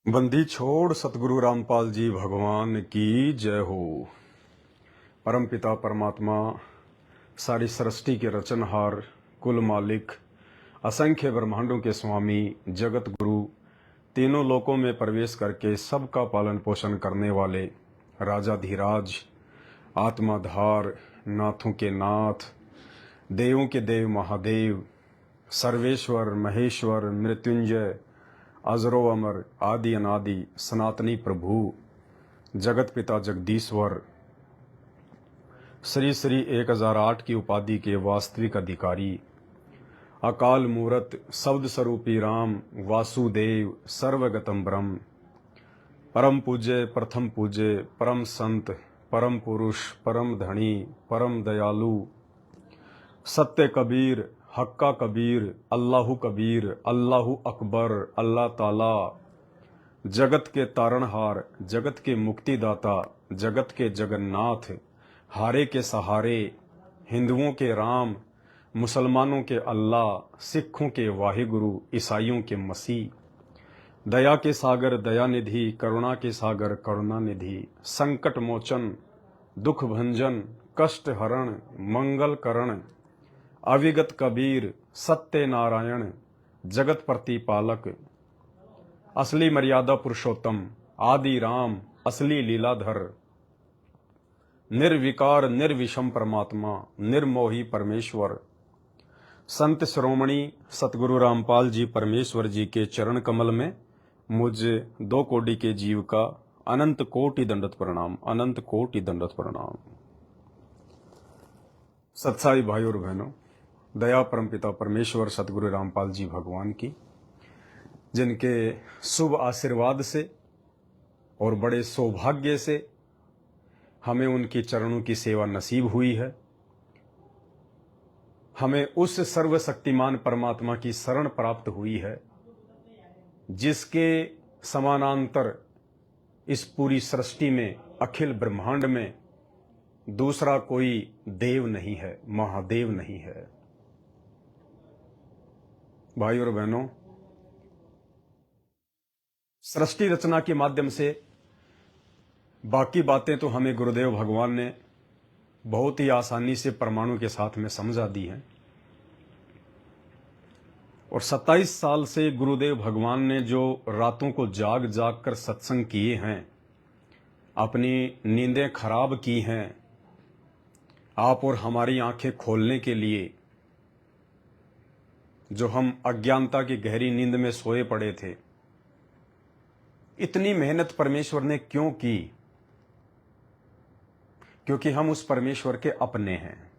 बंदी छोड़ सतगुरु रामपाल जी भगवान की जय हो। परम पिता परमात्मा, सारी सृष्टि के रचनहार, कुल मालिक, असंख्य ब्रह्मांडों के स्वामी, जगत गुरु, तीनों लोकों में प्रवेश करके सबका पालन पोषण करने वाले राजाधिराज, आत्माधार, नाथों के नाथ, देवों के देव महादेव, सर्वेश्वर महेश्वर मृत्युंजय, अजरो अमर, आदि अनादि, सनातनी प्रभु, जगत पिता जगदीश्वर, श्री श्री 1008 की उपाधि के वास्तविक अधिकारी, अकाल मूरत, शब्द स्वरूपी राम, वासुदेव, सर्वगतम ब्रह्म, परम पूज्य, प्रथम पूज्य, परम संत, परम पुरुष, परम धनी, परम दयालु, सत्य कबीर, हक्का कबीर, अल्लाहु कबीर, अल्लाहु अकबर, अल्लाह ताला, जगत के तारणहार, जगत के मुक्तिदाता, जगत के जगन्नाथ, हारे के सहारे, हिंदुओं के राम, मुसलमानों के अल्लाह, सिखों के वाहिगुरु, ईसाइयों के मसीह, दया के सागर दयानिधि, करुणा के सागर करुणानिधि, संकट मोचन, दुख भंजन, कष्ट हरण, मंगल करण, अविगत कबीर, सत्य नारायण, जगत प्रतिपालक, असली मर्यादा पुरुषोत्तम, आदि राम, असली लीलाधर, निर्विकार निर्विषम परमात्मा, निर्मोही परमेश्वर, संत श्रोमणी सतगुरु रामपाल जी परमेश्वर जी के चरण कमल में मुझे 2 कोटि के जीव का अनंत कोटि दंडवत प्रणाम, अनंत कोटि दंडवत प्रणाम। सत्साई भाई और बहनों, दया परमपिता परमेश्वर सतगुरु रामपाल जी भगवान की, जिनके शुभ आशीर्वाद से और बड़े सौभाग्य से हमें उनके चरणों की सेवा नसीब हुई है। हमें उस सर्वशक्तिमान परमात्मा की शरण प्राप्त हुई है, जिसके समानांतर इस पूरी सृष्टि में, अखिल ब्रह्मांड में दूसरा कोई देव नहीं है, महादेव नहीं है। भाई और बहनों, सृष्टि रचना के माध्यम से बाकी बातें तो हमें गुरुदेव भगवान ने बहुत ही आसानी से परमाणु के साथ में समझा दी हैं, और 27 साल से गुरुदेव भगवान ने जो रातों को जाग जाग कर सत्संग किए हैं, अपनी नींदें खराब की हैं, आप और हमारी आंखें खोलने के लिए, जो हम अज्ञानता की गहरी नींद में सोए पड़े थे, इतनी मेहनत परमेश्वर ने क्यों की? क्योंकि हम उस परमेश्वर के अपने हैं,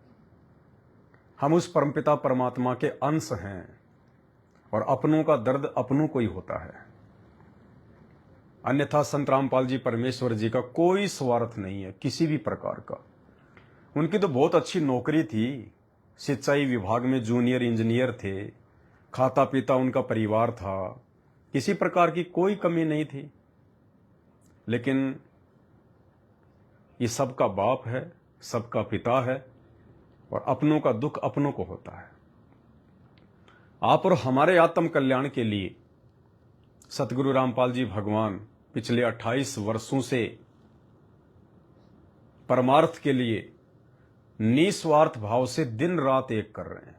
हम उस परमपिता परमात्मा के अंश हैं, और अपनों का दर्द अपनों को ही होता है। अन्यथा संत रामपाल जी परमेश्वर जी का कोई स्वार्थ नहीं है किसी भी प्रकार का। उनकी तो बहुत अच्छी नौकरी थी, सिंचाई विभाग में जूनियर इंजीनियर थे, खाता पीता उनका परिवार था, किसी प्रकार की कोई कमी नहीं थी। लेकिन ये सबका बाप है, सबका पिता है, और अपनों का दुख अपनों को होता है। आप और हमारे आत्म कल्याण के लिए सतगुरु रामपाल जी भगवान पिछले 28 वर्षों से परमार्थ के लिए निस्वार्थ भाव से दिन रात एक कर रहे हैं।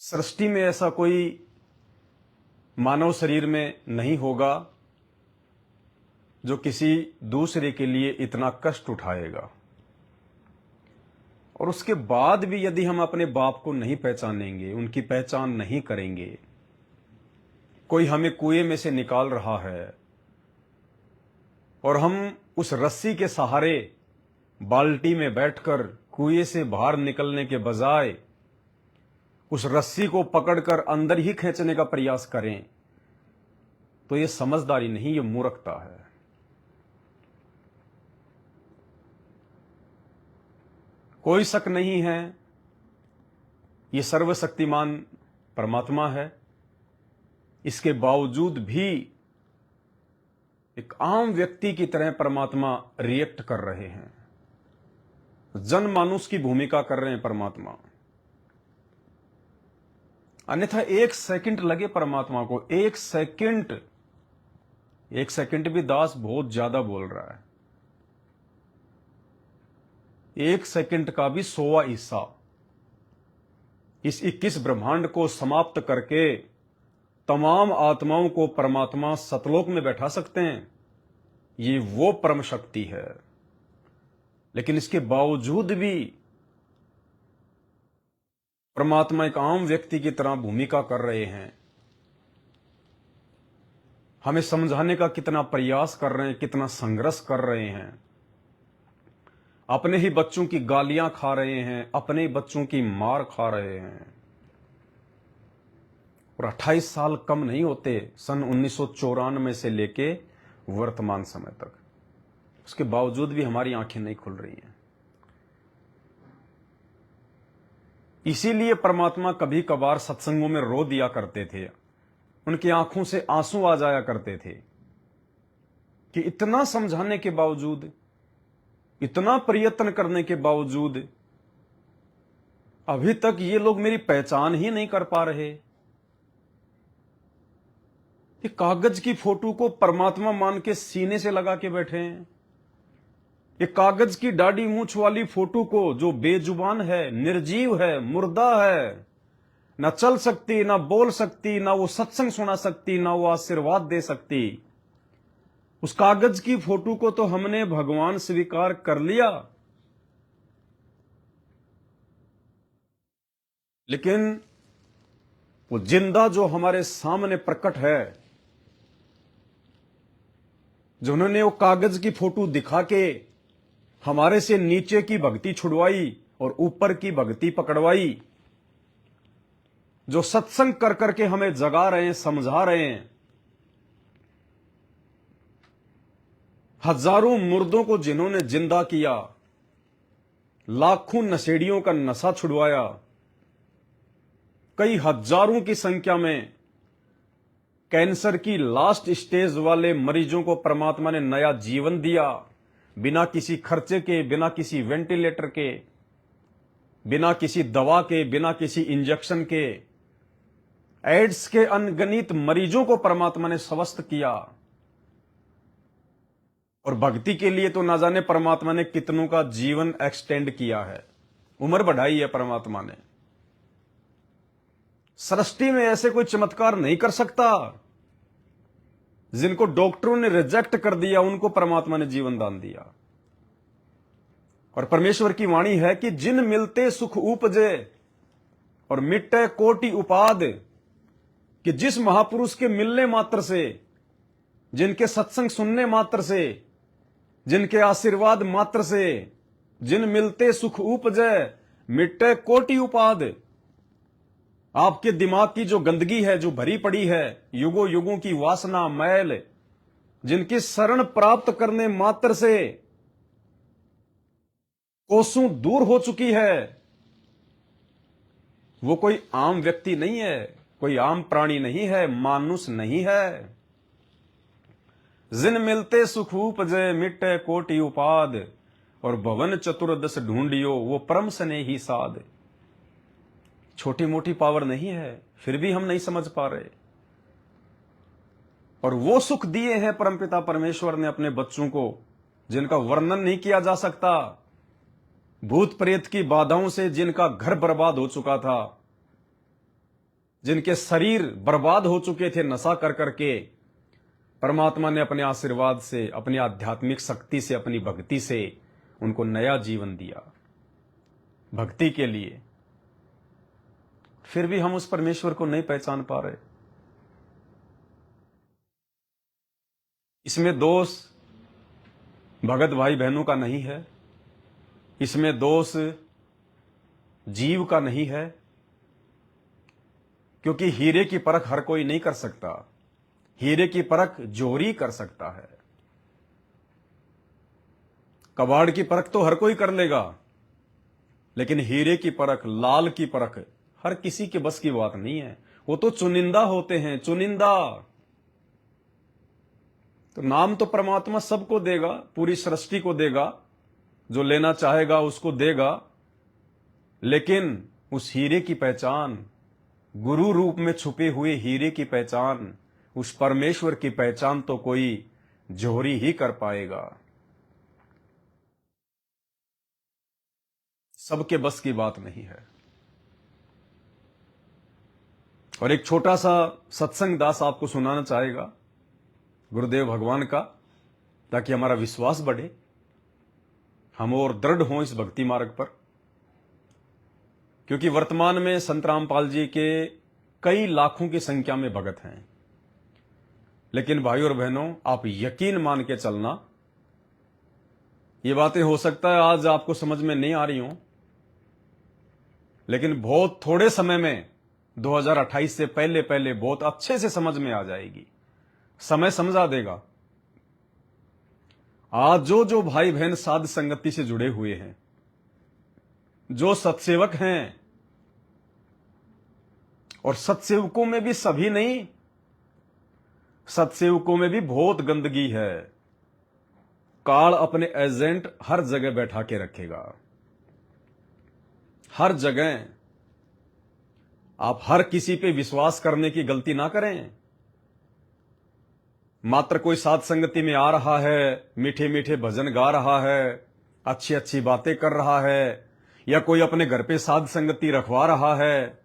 सृष्टि में ऐसा कोई मानव शरीर में नहीं होगा जो किसी दूसरे के लिए इतना कष्ट उठाएगा, और उसके बाद भी यदि हम अपने बाप को नहीं पहचानेंगे, उनकी पहचान नहीं करेंगे, कोई हमें कुएं में से निकाल रहा है और हम उस रस्सी के सहारे बाल्टी में बैठकर कुएं से बाहर निकलने के बजाय उस रस्सी को पकड़कर अंदर ही खींचने का प्रयास करें, तो ये समझदारी नहीं, ये मूर्खता है। कोई शक नहीं है, ये सर्वशक्तिमान परमात्मा है। इसके बावजूद भी एक आम व्यक्ति की तरह परमात्मा रिएक्ट कर रहे हैं, जनमानुष की भूमिका कर रहे हैं परमात्मा। अन्यथा 1 सेकंड लगे परमात्मा को, 1 सेकंड, 1 सेकंड भी दास बहुत ज्यादा बोल रहा है। 1 सेकंड का भी 100वां हिस्सा इस 21 ब्रह्मांड को समाप्त करके तमाम आत्माओं को परमात्मा सतलोक में बैठा सकते हैं। ये वो परम शक्ति है। लेकिन इसके बावजूद भी परमात्मा एक आम व्यक्ति की तरह भूमिका कर रहे हैं। हमें समझाने का कितना प्रयास कर रहे हैं, कितना संघर्ष कर रहे हैं। अपने ही बच्चों की गालियां खा रहे हैं, अपने ही बच्चों की मार खा रहे हैं। और 28 साल कम नहीं होते सन 1994 से लेके वर्तमान समय तक। उसके बावजूद भी हमारी आंखें नहीं खुल रही हैं। इसीलिए परमात्मा कभी कभार सत्संगों में रो दिया करते थे, उनकी आंखों से आंसू आ जाया करते थे कि इतना समझाने के बावजूद, इतना प्रयत्न करने के बावजूद अभी तक ये लोग मेरी पहचान ही नहीं कर पा रहे। ये कागज की फोटो को परमात्मा मान के सीने से लगा के बैठे हैं। ये कागज की दाढ़ी मूंछ वाली फोटो को, जो बेजुबान है, निर्जीव है, मुर्दा है, ना चल सकती, ना बोल सकती, ना वो सत्संग सुना सकती, ना वो आशीर्वाद दे सकती, उस कागज की फोटो को तो हमने भगवान स्वीकार कर लिया। लेकिन वो जिंदा जो हमारे सामने प्रकट है, जिन्होंने वो कागज की फोटो दिखा के हमारे से नीचे की भक्ति छुड़वाई और ऊपर की भक्ति पकड़वाई, जो सत्संग कर करके हमें जगा रहे हैं, समझा रहे हैं, हजारों मुर्दों को जिन्होंने जिंदा किया, लाखों नशेड़ियों का नशा छुड़वाया, कई हजारों की संख्या में कैंसर की लास्ट स्टेज वाले मरीजों को परमात्मा ने नया जीवन दिया, बिना किसी खर्चे के, बिना किसी वेंटिलेटर के, बिना किसी दवा के, बिना किसी इंजेक्शन के। एड्स के अनगिनत मरीजों को परमात्मा ने स्वस्थ किया। और भक्ति के लिए तो ना जाने परमात्मा ने कितनों का जीवन एक्सटेंड किया है, उम्र बढ़ाई है परमात्मा ने। सृष्टि में ऐसे कोई चमत्कार नहीं कर सकता। जिनको डॉक्टरों ने रिजेक्ट कर दिया, उनको परमात्मा ने जीवन दान दिया। और परमेश्वर की वाणी है कि जिन मिलते सुख उपजे और मिटे कोटि उपाद, कि जिस महापुरुष के मिलने मात्र से, जिनके सत्संग सुनने मात्र से, जिनके आशीर्वाद मात्र से, जिन मिलते सुख उपजे मिटे कोटि उपाद। आपके दिमाग की जो गंदगी है, जो भरी पड़ी है, युगों युगों की वासना मैल, जिनकी शरण प्राप्त करने मात्र से कोसों दूर हो चुकी है, वो कोई आम व्यक्ति नहीं है, कोई आम प्राणी नहीं है, मानुष नहीं है। जिन मिलते सुख उपजे मिटे कोटि उपाद, और भवन चतुर्दश ढूंढियो वो परम स्नेही साध। छोटी मोटी पावर नहीं है, फिर भी हम नहीं समझ पा रहे। और वो सुख दिए हैं परमपिता परमेश्वर ने अपने बच्चों को, जिनका वर्णन नहीं किया जा सकता। भूत प्रेत की बाधाओं से जिनका घर बर्बाद हो चुका था, जिनके शरीर बर्बाद हो चुके थे नशा कर करके, परमात्मा ने अपने आशीर्वाद से, अपनी आध्यात्मिक शक्ति से, अपनी भक्ति से उनको नया जीवन दिया भक्ति के लिए। फिर भी हम उस परमेश्वर को नहीं पहचान पा रहे। इसमें दोष भगत भाई बहनों का नहीं है, इसमें दोष जीव का नहीं है, क्योंकि हीरे की परख हर कोई नहीं कर सकता। हीरे की परख जोहरी कर सकता है। कबाड़ की परख तो हर कोई कर लेगा, लेकिन हीरे की परख, लाल की परख हर किसी के बस की बात नहीं है। वो तो चुनिंदा होते हैं, चुनिंदा। तो नाम तो परमात्मा सबको देगा, पूरी सृष्टि को देगा, जो लेना चाहेगा उसको देगा, लेकिन उस हीरे की पहचान, गुरु रूप में छुपे हुए हीरे की पहचान, उस परमेश्वर की पहचान तो कोई जोहरी ही कर पाएगा। सबके बस की बात नहीं है। और एक छोटा सा सत्संग दास आपको सुनाना चाहेगा गुरुदेव भगवान का, ताकि हमारा विश्वास बढ़े, हम और दृढ़ हों इस भक्ति मार्ग पर। क्योंकि वर्तमान में संत रामपाल जी के कई लाखों की संख्या में भगत हैं, लेकिन भाइयों और बहनों, आप यकीन मान के चलना, ये बातें हो सकता है आज आपको समझ में नहीं आ रही हों, लेकिन बहुत थोड़े समय में 2028 से पहले पहले बहुत अच्छे से समझ में आ जाएगी। समय समझा देगा। आज जो भाई बहन साध संगति से जुड़े हुए हैं, जो सत्सेवक हैं, और सत्सेवकों में भी सभी नहीं, सत्सेवकों में भी बहुत गंदगी है। काल अपने एजेंट हर जगह बैठा के रखेगा, हर जगह। आप हर किसी पे विश्वास करने की गलती ना करें। मात्र कोई साध संगति में आ रहा है, मीठे मीठे भजन गा रहा है, अच्छी अच्छी बातें कर रहा है, या कोई अपने घर पे साध संगति रखवा रहा है,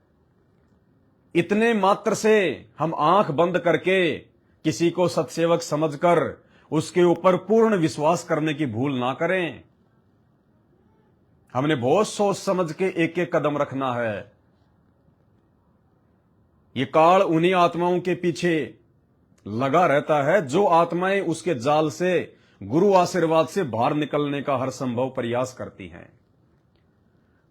इतने मात्र से हम आंख बंद करके किसी को सत्सेवक समझकर उसके ऊपर पूर्ण विश्वास करने की भूल ना करें। हमने बहुत सोच समझ के एक एक कदम रखना है। ये काल उन्हीं आत्माओं के पीछे लगा रहता है जो आत्माएं उसके जाल से, गुरु आशीर्वाद से बाहर निकलने का हर संभव प्रयास करती हैं।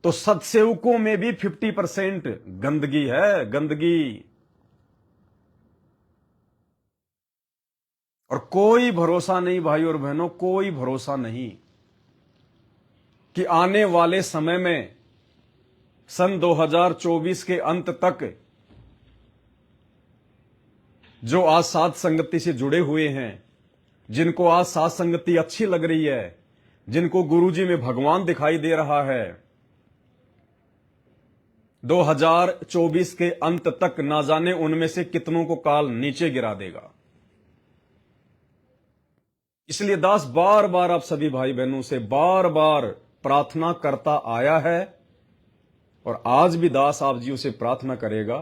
तो सत्सेवकों में भी 50% गंदगी है, गंदगी। और कोई भरोसा नहीं भाई और बहनों, कोई भरोसा नहीं कि आने वाले समय में सन 2024 के अंत तक जो आज साध संगति से जुड़े हुए हैं, जिनको आज साध संगति अच्छी लग रही है, जिनको गुरुजी में भगवान दिखाई दे रहा है, 2024 के अंत तक ना जाने उनमें से कितनों को काल नीचे गिरा देगा। इसलिए दास बार बार आप सभी भाई बहनों से बार बार प्रार्थना करता आया है, और आज भी दास आप जी से प्रार्थना करेगा,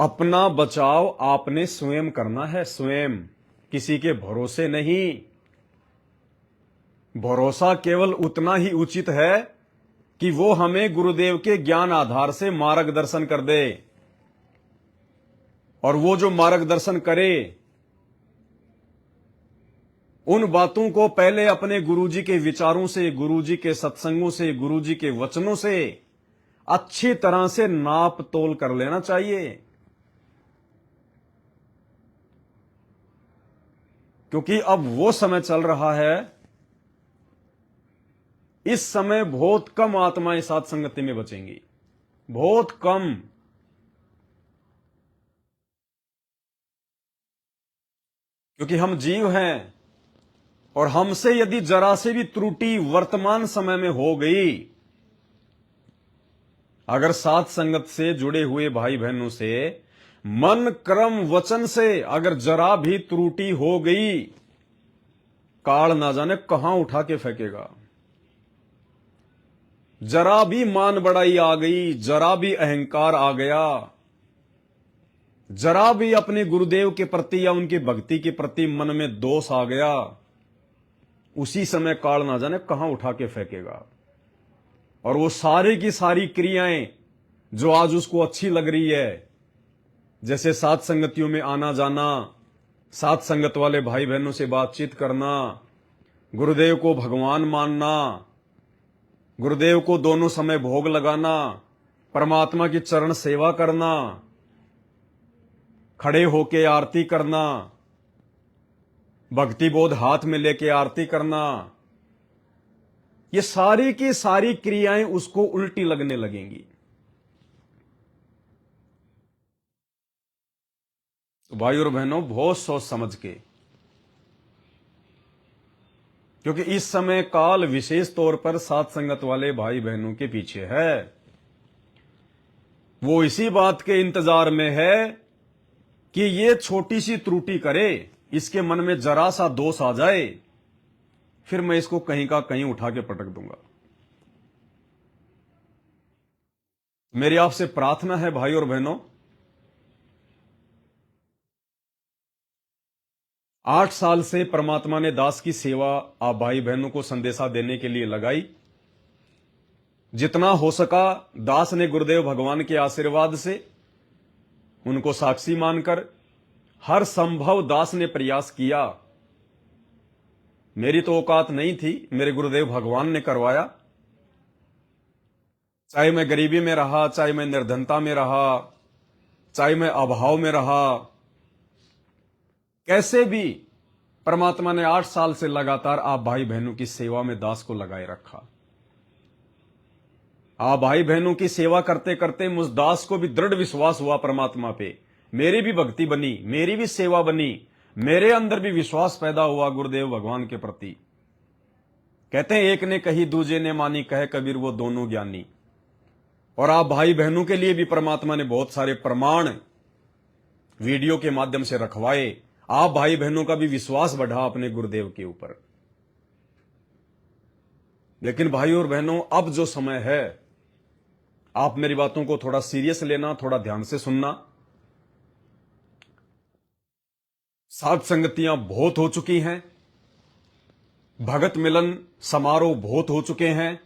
अपना बचाव आपने स्वयं करना है, स्वयं, किसी के भरोसे नहीं। भरोसा केवल उतना ही उचित है कि वो हमें गुरुदेव के ज्ञान आधार से मार्गदर्शन कर दे, और वो जो मार्गदर्शन करे उन बातों को पहले अपने गुरुजी के विचारों से, गुरुजी के सत्संगों से, गुरुजी के वचनों से अच्छी तरह से नाप तोल कर लेना चाहिए। क्योंकि अब वो समय चल रहा है, इस समय बहुत कम आत्माएं साध संगति में बचेंगी, बहुत कम। क्योंकि हम जीव हैं, और हमसे यदि जरा से भी त्रुटि वर्तमान समय में हो गई, अगर साध संगत से जुड़े हुए भाई बहनों से मन कर्म वचन से अगर जरा भी त्रुटि हो गई, काल ना जाने कहां उठा के फेंकेगा। जरा भी मान बढ़ाई आ गई, जरा भी अहंकार आ गया, जरा भी अपने गुरुदेव के प्रति या उनकी भक्ति के प्रति मन में दोष आ गया, उसी समय काल ना जाने कहां उठा के फेंकेगा। और वो सारी की सारी क्रियाएं जो आज उसको अच्छी लग रही है, जैसे साध संगतियों में आना जाना, साध संगत वाले भाई बहनों से बातचीत करना, गुरुदेव को भगवान मानना, गुरुदेव को दोनों समय भोग लगाना, परमात्मा की चरण सेवा करना, खड़े होके आरती करना, भक्ति बोध हाथ में लेके आरती करना, ये सारी की सारी क्रियाएं उसको उल्टी लगने लगेंगी। तो भाई और बहनों, बहुत सोच समझ के, क्योंकि इस समय काल विशेष तौर पर साध संगत वाले भाई बहनों के पीछे है। वो इसी बात के इंतजार में है कि ये छोटी सी त्रुटि करे, इसके मन में जरा सा दोष आ जाए, फिर मैं इसको कहीं का कहीं उठा के पटक दूंगा। मेरी आपसे प्रार्थना है भाई और बहनों, 8 साल से परमात्मा ने दास की सेवा आप भाई बहनों को संदेशा देने के लिए लगाई। जितना हो सका दास ने गुरुदेव भगवान के आशीर्वाद से उनको साक्षी मानकर हर संभव दास ने प्रयास किया। मेरी तो औकात नहीं थी, मेरे गुरुदेव भगवान ने करवाया। चाहे मैं गरीबी में रहा, चाहे मैं निर्धनता में रहा, चाहे मैं अभाव में रहा, कैसे भी परमात्मा ने 8 साल से लगातार आप भाई बहनों की सेवा में दास को लगाए रखा। आप भाई बहनों की सेवा करते करते मुझ दास को भी दृढ़ विश्वास हुआ परमात्मा पे, मेरी भी भक्ति बनी, मेरी भी सेवा बनी, मेरे अंदर भी विश्वास पैदा हुआ गुरुदेव भगवान के प्रति। कहते हैं एक ने कही दूजे ने मानी, कहे कबीर वो दोनों ज्ञानी। और आप भाई बहनों के लिए भी परमात्मा ने बहुत सारे प्रमाण वीडियो के माध्यम से रखवाए। आप भाई बहनों का भी विश्वास बढ़ा अपने गुरुदेव के ऊपर। लेकिन भाई और बहनों, अब जो समय है, आप मेरी बातों को थोड़ा सीरियस लेना, थोड़ा ध्यान से सुनना। साध संगतियां बहुत हो चुकी हैं, भगत मिलन समारोह बहुत हो चुके हैं।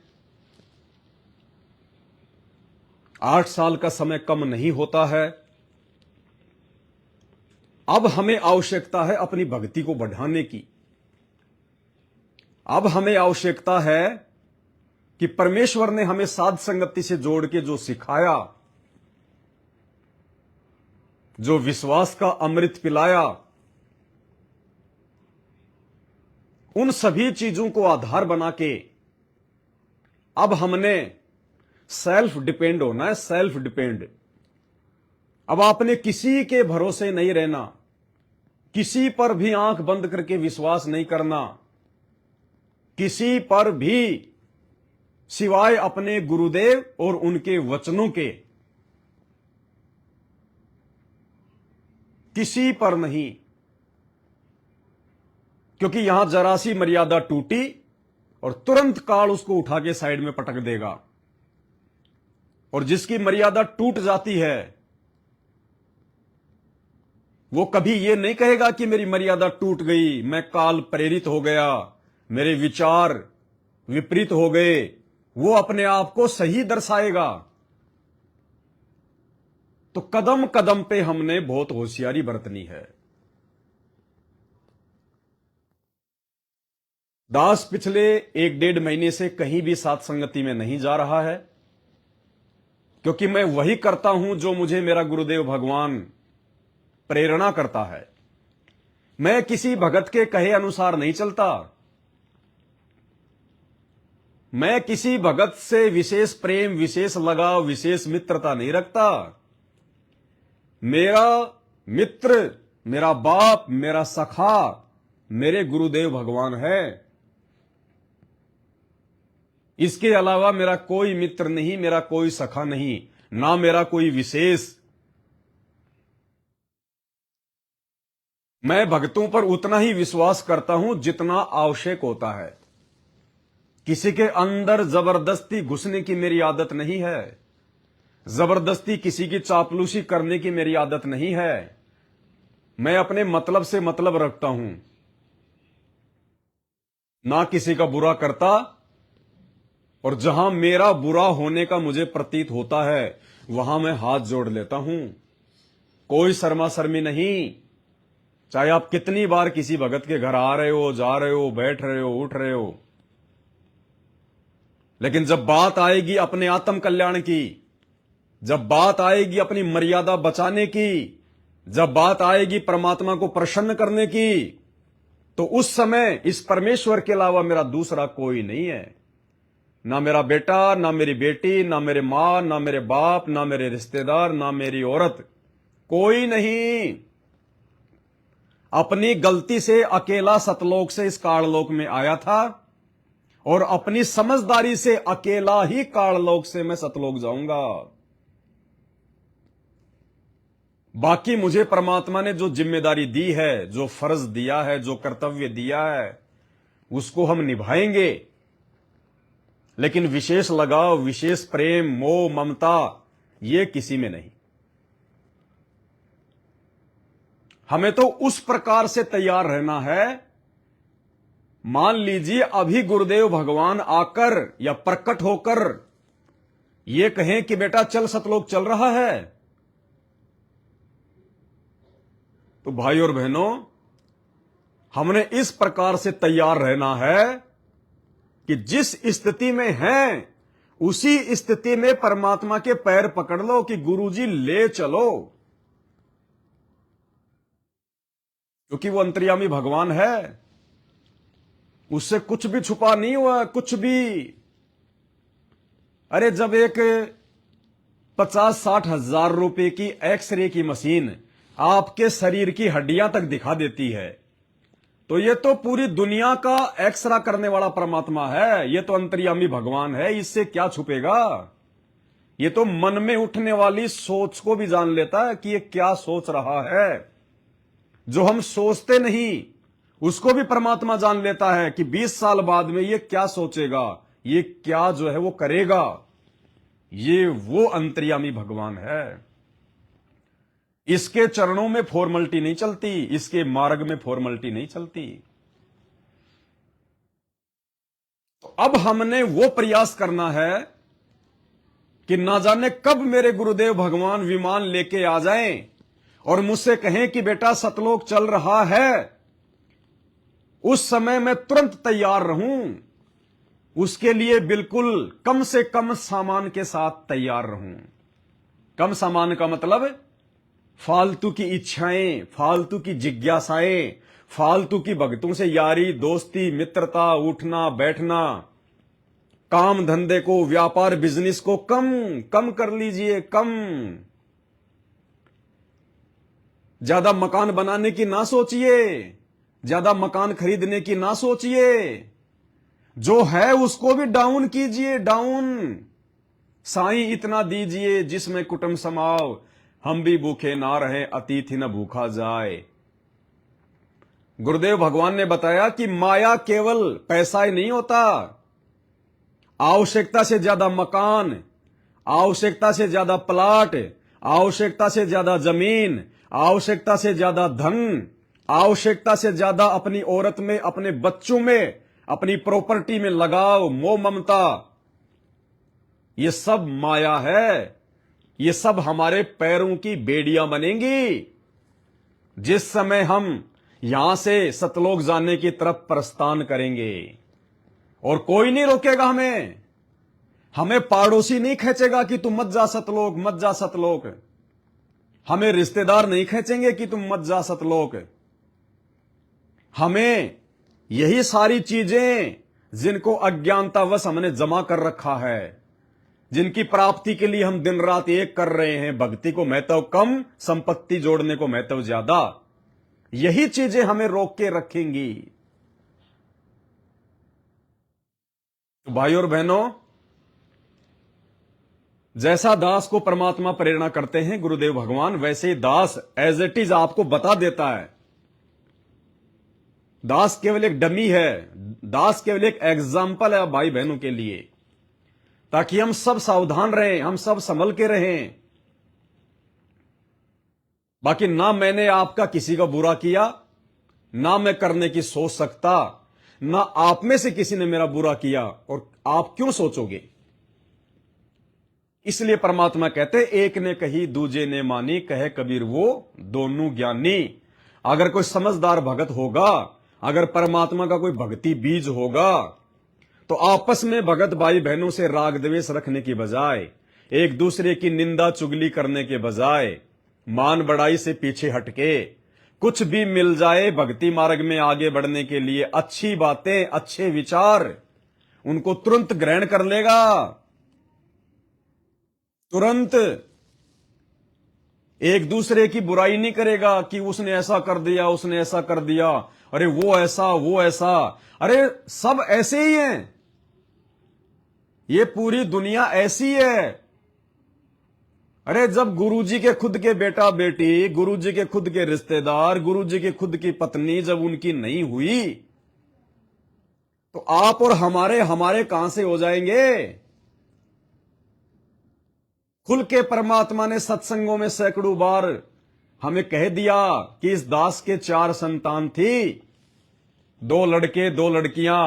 8 साल का समय कम नहीं होता है। अब हमें आवश्यकता है अपनी भक्ति को बढ़ाने की। अब हमें आवश्यकता है कि परमेश्वर ने हमें साध संगति से जोड़ के जो सिखाया, जो विश्वास का अमृत पिलाया, उन सभी चीजों को आधार बना के अब हमने सेल्फ डिपेंड होना है। Self depend. अब आपने किसी के भरोसे नहीं रहना, किसी पर भी आंख बंद करके विश्वास नहीं करना, किसी पर भी सिवाय अपने गुरुदेव और उनके वचनों के, किसी पर नहीं। क्योंकि यहां जरा सी मर्यादा टूटी और तुरंत काल उसको उठा के साइड में पटक देगा। और जिसकी मर्यादा टूट जाती है वो कभी ये नहीं कहेगा कि मेरी मर्यादा टूट गई, मैं काल प्रेरित हो गया, मेरे विचार विपरीत हो गए। वो अपने आप को सही दर्शाएगा। तो कदम कदम पे हमने बहुत होशियारी बरतनी है। दास पिछले 1-1.5 महीने से कहीं भी साथ संगति में नहीं जा रहा है, क्योंकि मैं वही करता हूं जो मुझे मेरा गुरुदेव भगवान प्रेरणा करता है। मैं किसी भगत के कहे अनुसार नहीं चलता। मैं किसी भगत से विशेष प्रेम, विशेष लगाव, विशेष मित्रता नहीं रखता। मेरा मित्र, मेरा बाप, मेरा सखा मेरे गुरुदेव भगवान है। इसके अलावा मेरा कोई मित्र नहीं, मेरा कोई सखा नहीं, ना मेरा कोई विशेष। मैं भक्तों पर उतना ही विश्वास करता हूं जितना आवश्यक होता है। किसी के अंदर जबरदस्ती घुसने की मेरी आदत नहीं है। जबरदस्ती किसी की चापलूसी करने की मेरी आदत नहीं है। मैं अपने मतलब से मतलब रखता हूं, ना किसी का बुरा करता। और जहां मेरा बुरा होने का मुझे प्रतीत होता है वहां मैं हाथ जोड़ लेता हूं। कोई शर्मा शर्मी नहीं। चाहे आप कितनी बार किसी भगत के घर आ रहे हो, जा रहे हो, बैठ रहे हो, उठ रहे हो, लेकिन जब बात आएगी अपने आत्म कल्याण की, जब बात आएगी अपनी मर्यादा बचाने की, जब बात आएगी परमात्मा को प्रसन्न करने की, तो उस समय इस परमेश्वर के अलावा मेरा दूसरा कोई नहीं है। ना मेरा बेटा, ना मेरी बेटी, ना मेरे मां, ना मेरे बाप, ना मेरे रिश्तेदार, ना मेरी औरत, कोई नहीं। अपनी गलती से अकेला सतलोक से इस काललोक में आया था और अपनी समझदारी से अकेला ही काललोक से मैं सतलोक जाऊंगा। बाकी मुझे परमात्मा ने जो जिम्मेदारी दी है, जो फर्ज दिया है, जो कर्तव्य दिया है, उसको हम निभाएंगे। लेकिन विशेष लगाव, विशेष प्रेम, मोह, ममता ये किसी में नहीं। हमें तो उस प्रकार से तैयार रहना है। मान लीजिए अभी गुरुदेव भगवान आकर या प्रकट होकर ये कहें कि बेटा चल सतलोक चल रहा है, तो भाई और बहनों, हमने इस प्रकार से तैयार रहना है कि जिस स्थिति में हैं उसी स्थिति में परमात्मा के पैर पकड़ लो कि गुरुजी ले चलो, क्योंकि वो अंतर्यामी भगवान है। उससे कुछ भी छुपा नहीं हुआ, कुछ भी। अरे जब एक 50-60 हजार रुपए की एक्सरे की मशीन आपके शरीर की हड्डियां तक दिखा देती है, तो ये तो पूरी दुनिया का एक्सरा करने वाला परमात्मा है, ये तो अंतर्यामी भगवान है। इससे क्या छुपेगा? ये तो मन में उठने वाली सोच को भी जान लेता है कि ये क्या सोच रहा है। जो हम सोचते नहीं उसको भी परमात्मा जान लेता है कि 20 साल बाद में ये क्या सोचेगा, ये क्या जो है वो करेगा। ये वो अंतर्यामी भगवान है। इसके चरणों में फॉर्मलिटी नहीं चलती, इसके मार्ग में फॉर्मलिटी नहीं चलती। तो अब हमने वो प्रयास करना है कि ना जाने कब मेरे गुरुदेव भगवान विमान लेके आ जाएं और मुझसे कहें कि बेटा सतलोक चल रहा है। उस समय मैं तुरंत तैयार रहूं, उसके लिए बिल्कुल कम से कम सामान के साथ तैयार रहूं। कम सामान का मतलब फालतू की इच्छाएं, फालतू की जिज्ञासाएं, फालतू की भक्तों से यारी दोस्ती मित्रता, उठना बैठना, काम धंधे को, व्यापार बिजनेस को कम कम कर लीजिए, कम। ज्यादा मकान बनाने की ना सोचिए, ज्यादा मकान खरीदने की ना सोचिए। जो है उसको भी डाउन कीजिए, डाउन। साईं इतना दीजिए जिसमें कुटुंब समाओ, हम भी भूखे ना रहे, अतिथि न भूखा जाए। गुरुदेव भगवान ने बताया कि माया केवल पैसा ही नहीं होता। आवश्यकता से ज्यादा मकान, आवश्यकता से ज्यादा प्लाट, आवश्यकता से ज्यादा जमीन, आवश्यकता से ज्यादा धन, आवश्यकता से ज्यादा अपनी औरत में, अपने बच्चों में, अपनी प्रॉपर्टी में लगाव, मोह ममता, ये सब माया है। ये सब हमारे पैरों की बेड़ियां बनेंगी। जिस समय हम यहां से सतलोक जाने की तरफ प्रस्थान करेंगे, और कोई नहीं रोकेगा हमें। हमें पड़ोसी नहीं खींचेगा कि तुम मत जा सतलोक, मत जा सतलोक। हमें रिश्तेदार नहीं खींचेंगे कि तुम मत जा सतलोक। हमें यही सारी चीजें जिनको अज्ञानतावश हमने जमा कर रखा है, जिनकी प्राप्ति के लिए हम दिन रात एक कर रहे हैं, भक्ति को महत्व कम, संपत्ति जोड़ने को महत्व ज्यादा, यही चीजें हमें रोक के रखेंगी। तो भाई और बहनों, जैसा दास को परमात्मा प्रेरणा करते हैं गुरुदेव भगवान, वैसे ही दास एज इट इज आपको बता देता है। दास केवल एक डमी है, दास केवल एक एग्जाम्पल है भाई बहनों के लिए, ताकि हम सब सावधान रहें, हम सब संभल के रहें। बाकी ना मैंने आपका किसी का बुरा किया, ना मैं करने की सोच सकता, ना आप में से किसी ने मेरा बुरा किया, और आप क्यों सोचोगे। इसलिए परमात्मा कहते एक ने कही दूजे ने मानी, कहे कबीर वो दोनों ज्ञानी। अगर कोई समझदार भगत होगा, अगर परमात्मा का कोई भक्ति बीज होगा, तो आपस में भगत भाई बहनों से राग द्वेष रखने की बजाय, एक दूसरे की निंदा चुगली करने के बजाय, मान बढ़ाई से पीछे हटके कुछ भी मिल जाए भक्ति मार्ग में आगे बढ़ने के लिए, अच्छी बातें, अच्छे विचार, उनको तुरंत ग्रहण कर लेगा। तुरंत एक दूसरे की बुराई नहीं करेगा कि उसने ऐसा कर दिया, उसने ऐसा कर दिया, अरे वो ऐसा, वो ऐसा। अरे सब ऐसे ही हैं, ये पूरी दुनिया ऐसी है। अरे जब गुरुजी के खुद के बेटा बेटी, गुरुजी के खुद के रिश्तेदार, गुरुजी के खुद की पत्नी जब उनकी नहीं हुई, तो आप और हमारे हमारे कहां से हो जाएंगे? खुल के परमात्मा ने सत्संगों में सैकड़ों बार हमें कह दिया कि इस दास के 4 संतान थी, 2 लड़के 2 लड़कियां,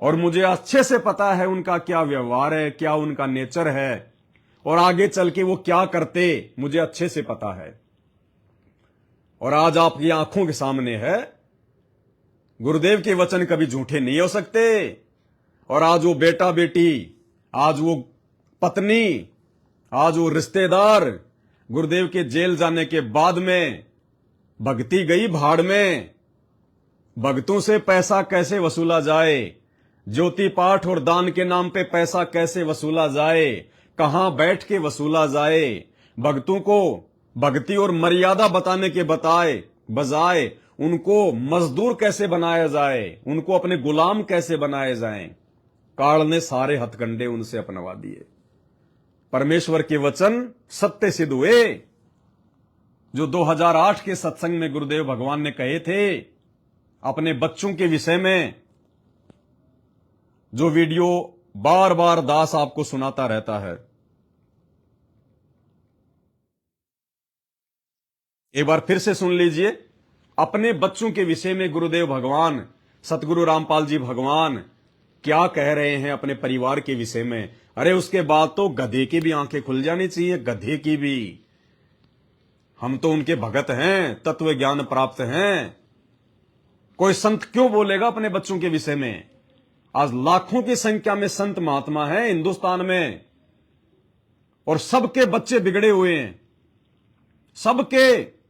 और मुझे अच्छे से पता है उनका क्या व्यवहार है, क्या उनका नेचर है, और आगे चल के वो क्या करते मुझे अच्छे से पता है। और आज आपकी आंखों के सामने है। गुरुदेव के वचन कभी झूठे नहीं हो सकते। और आज वो बेटा बेटी, आज वो पत्नी, आज वो रिश्तेदार गुरुदेव के जेल जाने के बाद में भक्ति गई भाड़ में। भक्तों से पैसा कैसे वसूला जाए, ज्योति पाठ और दान के नाम पे पैसा कैसे वसूला जाए, कहां बैठ के वसूला जाए, भक्तों को भक्ति और मर्यादा बताने के बजाय उनको मजदूर कैसे बनाया जाए, उनको अपने गुलाम कैसे बनाए जाएं, काल ने सारे हथकंडे उनसे अपनवा दिए। परमेश्वर के वचन सत्य सिद्ध हुए। जो 2008 के सत्संग में गुरुदेव भगवान ने कहे थे अपने बच्चों के विषय में, जो वीडियो बार बार दास आपको सुनाता रहता है, एक बार फिर से सुन लीजिए। अपने बच्चों के विषय में गुरुदेव भगवान, सतगुरु रामपाल जी भगवान क्या कह रहे हैं अपने परिवार के विषय में। अरे उसके बाद तो गधे की भी आंखें खुल जानी चाहिए, गधे की भी। हम तो उनके भगत हैं, तत्व ज्ञान प्राप्त हैं। कोई संत क्यों बोलेगा अपने बच्चों के विषय में? आज लाखों की संख्या में संत महात्मा हैं हिंदुस्तान में, और सबके बच्चे बिगड़े हुए हैं, सबके।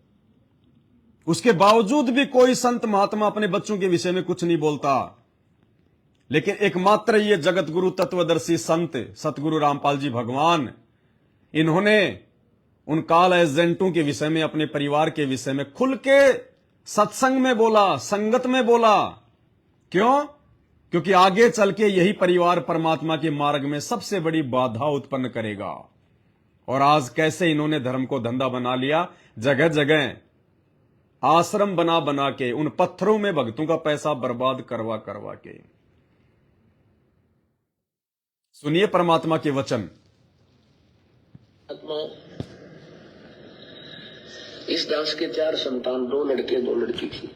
उसके बावजूद भी कोई संत महात्मा अपने बच्चों के विषय में कुछ नहीं बोलता। लेकिन एकमात्र ये जगत गुरु तत्वदर्शी संत सतगुरु रामपाल जी भगवान, इन्होंने उन काल एजेंटों के विषय में, अपने परिवार के विषय में खुल के सत्संग में बोला, संगत में बोला। क्यों? क्योंकि आगे चल के यही परिवार परमात्मा के मार्ग में सबसे बड़ी बाधा उत्पन्न करेगा। और आज कैसे इन्होंने धर्म को धंधा बना लिया, जगह जगह आश्रम बना बना के उन पत्थरों में भक्तों का पैसा बर्बाद करवा करवा के। सुनिए परमात्मा के वचन। इस दास के 4 संतान, 2 लड़के 2 लड़की थी।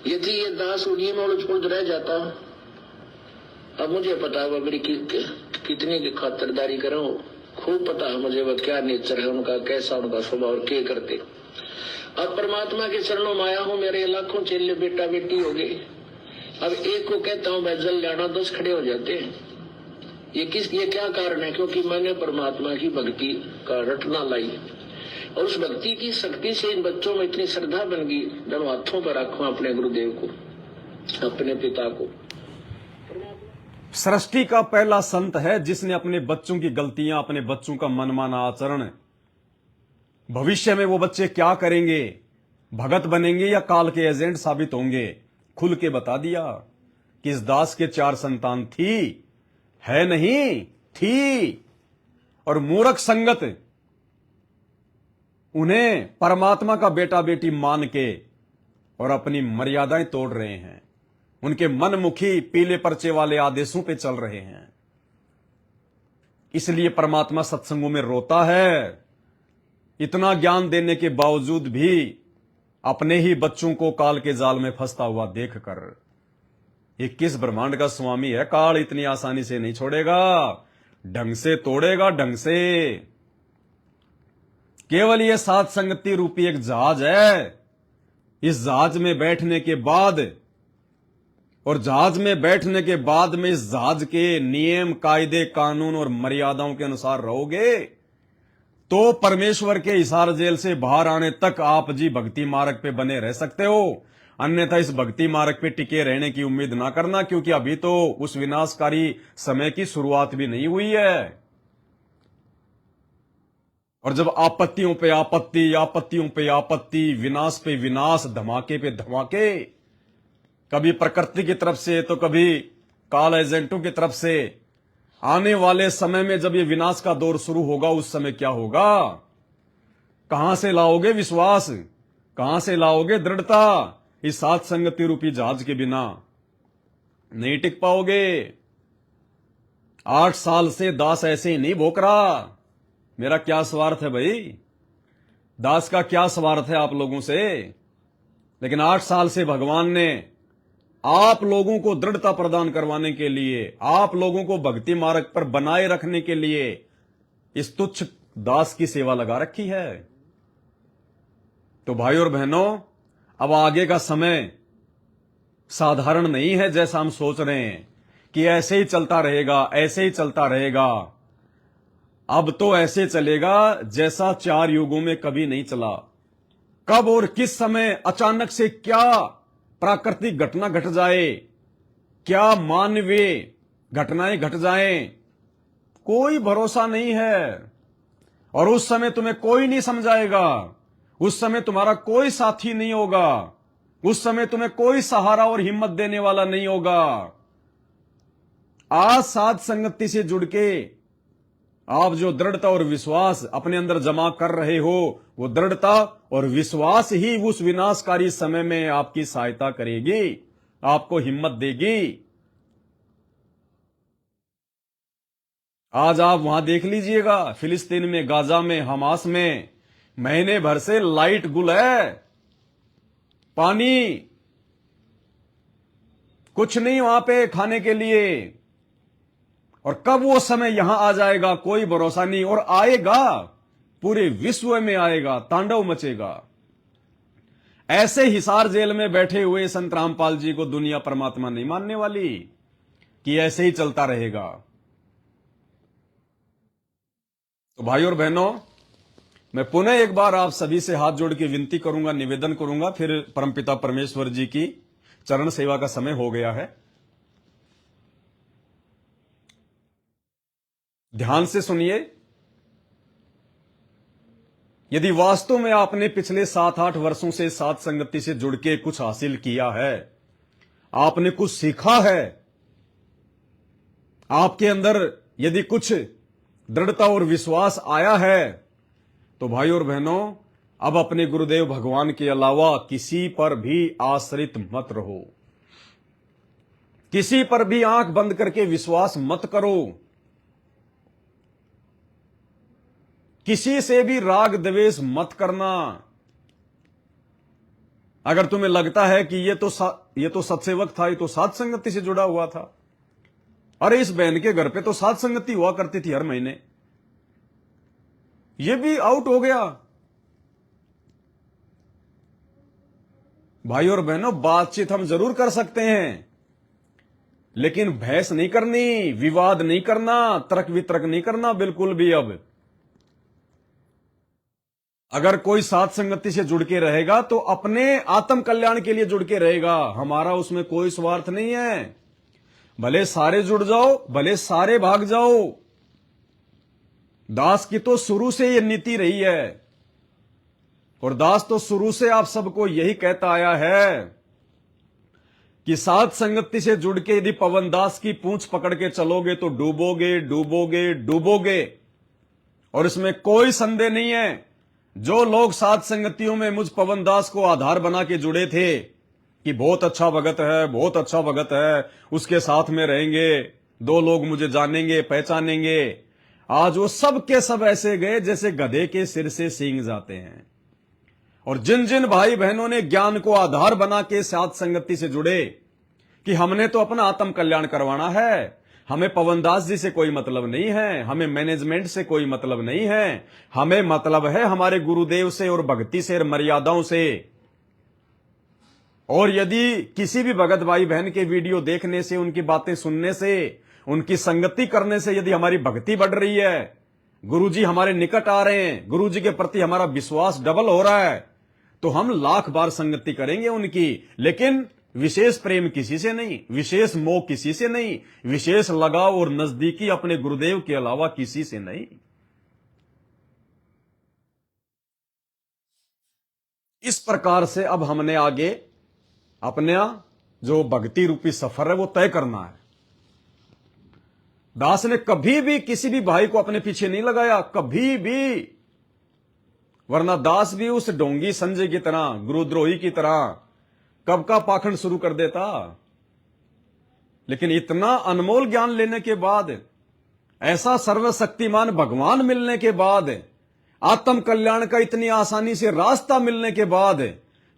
यदि ये दास उन्हीं में उलझ रह जाता, अब मुझे पता है वह मेरी कितनी की खातिरदारी करूं, खूब पता है मुझे वह क्या नेचर है उनका, कैसा उनका स्वभाव और क्या करते। अब परमात्मा के चरणों में आया हूं, मेरे लाखों चेले बेटा बेटी हो गए। अब एक को कहता हूं मैं जल लाना, 10 खड़े हो जाते हैं। ये क्या कारण है? क्योंकि मैंने परमात्मा की भक्ति का रटना लाई, और उस भक्ति की शक्ति से इन बच्चों में इतनी श्रद्धा बन गई, दोनों हाथों पर रखूं अपने गुरुदेव को, अपने पिता को। सृष्टि का पहला संत है जिसने अपने बच्चों की गलतियां, अपने बच्चों का मनमाना आचरण, भविष्य में वो बच्चे क्या करेंगे, भगत बनेंगे या काल के एजेंट साबित होंगे, खुल के बता दिया कि इस दास के 4 संतान थी, है नहीं, थी। और मूर्ख संगत उन्हें परमात्मा का बेटा बेटी मान के और अपनी मर्यादाएं तोड़ रहे हैं, उनके मनमुखी पीले पर्चे वाले आदेशों पे चल रहे हैं। इसलिए परमात्मा सत्संगों में रोता है। इतना ज्ञान देने के बावजूद भी अपने ही बच्चों को काल के जाल में फंसता हुआ देखकर, ये किस ब्रह्मांड का स्वामी है? काल इतनी आसानी से नहीं छोड़ेगा, ढंग से तोड़ेगा, ढंग से। केवल ये सात संगति रूपी एक जहाज है। इस जहाज में बैठने के बाद, और जहाज में बैठने के बाद में इस जहाज के नियम, कायदे, कानून और मर्यादाओं के अनुसार रहोगे तो परमेश्वर के हिसार जेल से बाहर आने तक आप जी भक्ति मार्ग पे बने रह सकते हो। अन्यथा इस भक्ति मार्ग पे टिके रहने की उम्मीद ना करना, क्योंकि अभी तो उस विनाशकारी समय की शुरुआत भी नहीं हुई है। और जब आपत्तियों पे आपत्ति, आपत्तियों पे आपत्ति, विनाश पे विनाश, धमाके पे धमाके, कभी प्रकृति की तरफ से तो कभी काल एजेंटों की तरफ से आने वाले समय में जब ये विनाश का दौर शुरू होगा, उस समय क्या होगा? कहां से लाओगे विश्वास, कहां से लाओगे दृढ़ता? इस सात संगति रूपी जहाज के बिना नहीं टिक पाओगे। 8 साल से दास ऐसे ही नहीं भोंक रहा। मेरा क्या स्वार्थ है भाई? दास का क्या स्वार्थ है आप लोगों से? लेकिन 8 साल से भगवान ने आप लोगों को दृढ़ता प्रदान करवाने के लिए, आप लोगों को भक्ति मार्ग पर बनाए रखने के लिए इस तुच्छ दास की सेवा लगा रखी है। तो भाई और बहनों, अब आगे का समय साधारण नहीं है जैसा हम सोच रहे हैं कि ऐसे ही चलता रहेगा, ऐसे ही चलता रहेगा। अब तो ऐसे चलेगा जैसा 4 युगों में कभी नहीं चला। कब और किस समय अचानक से क्या प्राकृतिक घटना घट जाए, क्या मानवीय घटनाएं घट जाएं, कोई भरोसा नहीं है। और उस समय तुम्हें कोई नहीं समझाएगा, उस समय तुम्हारा कोई साथी नहीं होगा, उस समय तुम्हें कोई सहारा और हिम्मत देने वाला नहीं होगा। आज साध संगति से जुड़ के आप जो दृढ़ता और विश्वास अपने अंदर जमा कर रहे हो, वो दृढ़ता और विश्वास ही उस विनाशकारी समय में आपकी सहायता करेगी, आपको हिम्मत देगी। आज आप वहां देख लीजिएगा, फिलिस्तीन में, गाजा में, हमास में महीने भर से लाइट गुल है, पानी कुछ नहीं वहां पे खाने के लिए। और कब वो समय यहां आ जाएगा कोई भरोसा नहीं, और आएगा, पूरे विश्व में आएगा, तांडव मचेगा। ऐसे हिसार जेल में बैठे हुए संत रामपाल जी को दुनिया परमात्मा नहीं मानने वाली कि ऐसे ही चलता रहेगा। तो भाई और बहनों, मैं पुनः एक बार आप सभी से हाथ जोड़ के विनती करूंगा, निवेदन करूंगा, फिर परमपिता परमेश्वर जी की चरण सेवा का समय हो गया है। ध्यान से सुनिए। यदि वास्तव में आपने पिछले 7-8 वर्षों से साथ संगति से जुड़ के कुछ हासिल किया है, आपने कुछ सीखा है, आपके अंदर यदि कुछ दृढ़ता और विश्वास आया है, तो भाई और बहनों, अब अपने गुरुदेव भगवान के अलावा किसी पर भी आश्रित मत रहो, किसी पर भी आंख बंद करके विश्वास मत करो, किसी से भी राग द्वेष मत करना। अगर तुम्हें लगता है कि ये तो सत्सेवक था, ये तो साध संगति से जुड़ा हुआ था, अरे इस बहन के घर पे तो साध संगति हुआ करती थी हर महीने, ये भी आउट हो गया। भाई और बहनों, बातचीत हम जरूर कर सकते हैं, लेकिन बहस नहीं करनी, विवाद नहीं करना, तर्क वितर्क नहीं करना बिल्कुल भी। अब अगर कोई साथ संगति से जुड़ के रहेगा तो अपने आत्म कल्याण के लिए जुड़ के रहेगा, हमारा उसमें कोई स्वार्थ नहीं है। भले सारे जुड़ जाओ, भले सारे भाग जाओ। दास की तो शुरू से यह नीति रही है, और दास तो शुरू से आप सबको यही कहता आया है कि साथ संगति से जुड़ के यदि पवन दास की पूंछ पकड़ के चलोगे तो डूबोगे, डूबोगे, डूबोगे। और इसमें कोई संदेह नहीं है, जो लोग साथ संगतियों में मुझ पवन दास को आधार बना के जुड़े थे कि बहुत अच्छा भगत है, बहुत अच्छा भगत है, उसके साथ में रहेंगे, 2 लोग मुझे जानेंगे, पहचानेंगे, आज वो सब के सब ऐसे गए जैसे गधे के सिर से सींग जाते हैं। और जिन जिन भाई बहनों ने ज्ञान को आधार बना के साथ संगति से जुड़े कि हमने तो अपना आत्म कल्याण करवाना है, हमें पवनदास जी से कोई मतलब नहीं है, हमें मैनेजमेंट से कोई मतलब नहीं है, हमें मतलब है हमारे गुरुदेव से और भक्ति से और मर्यादाओं से। और यदि किसी भी भगत भाई बहन के वीडियो देखने से, उनकी बातें सुनने से, उनकी संगति करने से यदि हमारी भक्ति बढ़ रही है, गुरुजी हमारे निकट आ रहे हैं, गुरुजी के प्रति हमारा विश्वास डबल हो रहा है, तो हम लाख बार संगति करेंगे उनकी, लेकिन विशेष प्रेम किसी से नहीं, विशेष मोह किसी से नहीं, विशेष लगाव और नजदीकी अपने गुरुदेव के अलावा किसी से नहीं। इस प्रकार से अब हमने आगे अपना जो भक्ति रूपी सफर है वो तय करना है। दास ने कभी भी किसी भी भाई को अपने पीछे नहीं लगाया, कभी भी। वरना दास भी उस ढोंगी संजय की तरह, गुरुद्रोही की तरह कब का पाखंड शुरू कर देता। लेकिन इतना अनमोल ज्ञान लेने के बाद, ऐसा सर्वशक्तिमान भगवान मिलने के बाद, आत्म कल्याण का इतनी आसानी से रास्ता मिलने के बाद,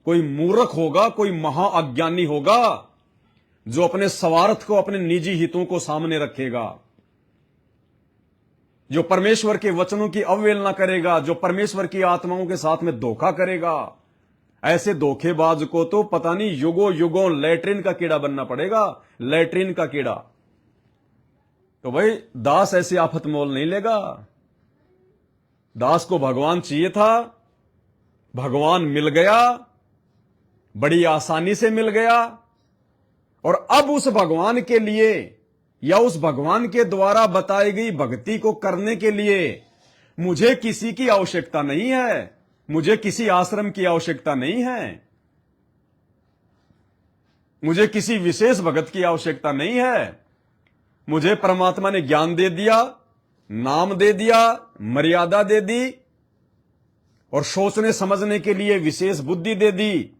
कोई मूर्ख होगा, कोई महाअज्ञानी होगा जो अपने स्वार्थ को, अपने निजी हितों को सामने रखेगा, जो परमेश्वर के वचनों की अवहेलना करेगा, जो परमेश्वर की आत्माओं के साथ में धोखा करेगा। ऐसे धोखेबाज को तो पता नहीं युगों युगों लैट्रिन का कीड़ा बनना पड़ेगा, लैट्रिन का कीड़ा। तो भाई दास ऐसी आफत मोल नहीं लेगा। दास को भगवान चाहिए था, भगवान मिल गया, बड़ी आसानी से मिल गया। और अब उस भगवान के लिए या उस भगवान के द्वारा बताई गई भक्ति को करने के लिए मुझे किसी की आवश्यकता नहीं है, मुझे किसी आश्रम की आवश्यकता नहीं है, मुझे किसी विशेष भगत की आवश्यकता नहीं है। मुझे परमात्मा ने ज्ञान दे दिया, नाम दे दिया, मर्यादा दे दी और सोचने समझने के लिए विशेष बुद्धि दे दी।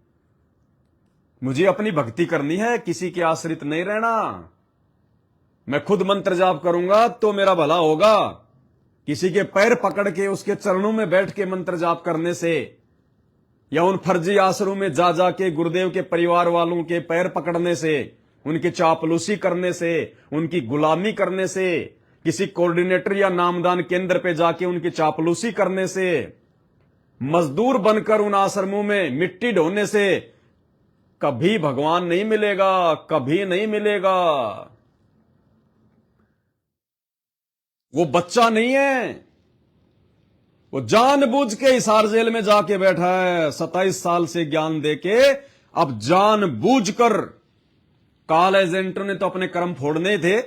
मुझे अपनी भक्ति करनी है, किसी के आश्रित नहीं रहना। मैं खुद मंत्र जाप करूंगा तो मेरा भला होगा। किसी के पैर पकड़ के उसके चरणों में बैठ के मंत्र जाप करने से या उन फर्जी आश्रमों में जा जाके गुरुदेव के परिवार वालों के पैर पकड़ने से, उनकी चापलूसी करने से, उनकी गुलामी करने से, किसी कोऑर्डिनेटर या नामदान केंद्र पे जाके उनकी चापलूसी करने से, मजदूर बनकर उन आश्रमों में मिट्टी ढोने से कभी भगवान नहीं मिलेगा, कभी नहीं मिलेगा। वो बच्चा नहीं है, वो जानबूझ के हिसार जेल में जाके बैठा है। 27 साल से ज्ञान देके अब जानबूझकर, काल एजेंटों ने तो अपने कर्म फोड़ने थे।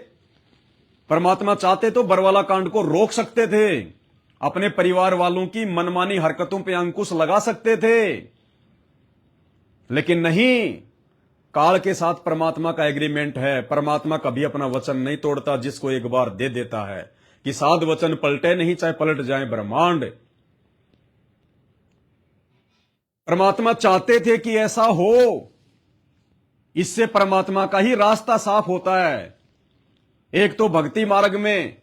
परमात्मा चाहते तो बरवाला कांड को रोक सकते थे, अपने परिवार वालों की मनमानी हरकतों पे अंकुश लगा सकते थे, लेकिन नहीं। काल के साथ परमात्मा का एग्रीमेंट है। परमात्मा कभी अपना वचन नहीं तोड़ता, जिसको एक बार दे देता है कि साध वचन पलटे नहीं, चाहे पलट जाए ब्रह्मांड। परमात्मा चाहते थे कि ऐसा हो, इससे परमात्मा का ही रास्ता साफ होता है। एक तो भक्ति मार्ग में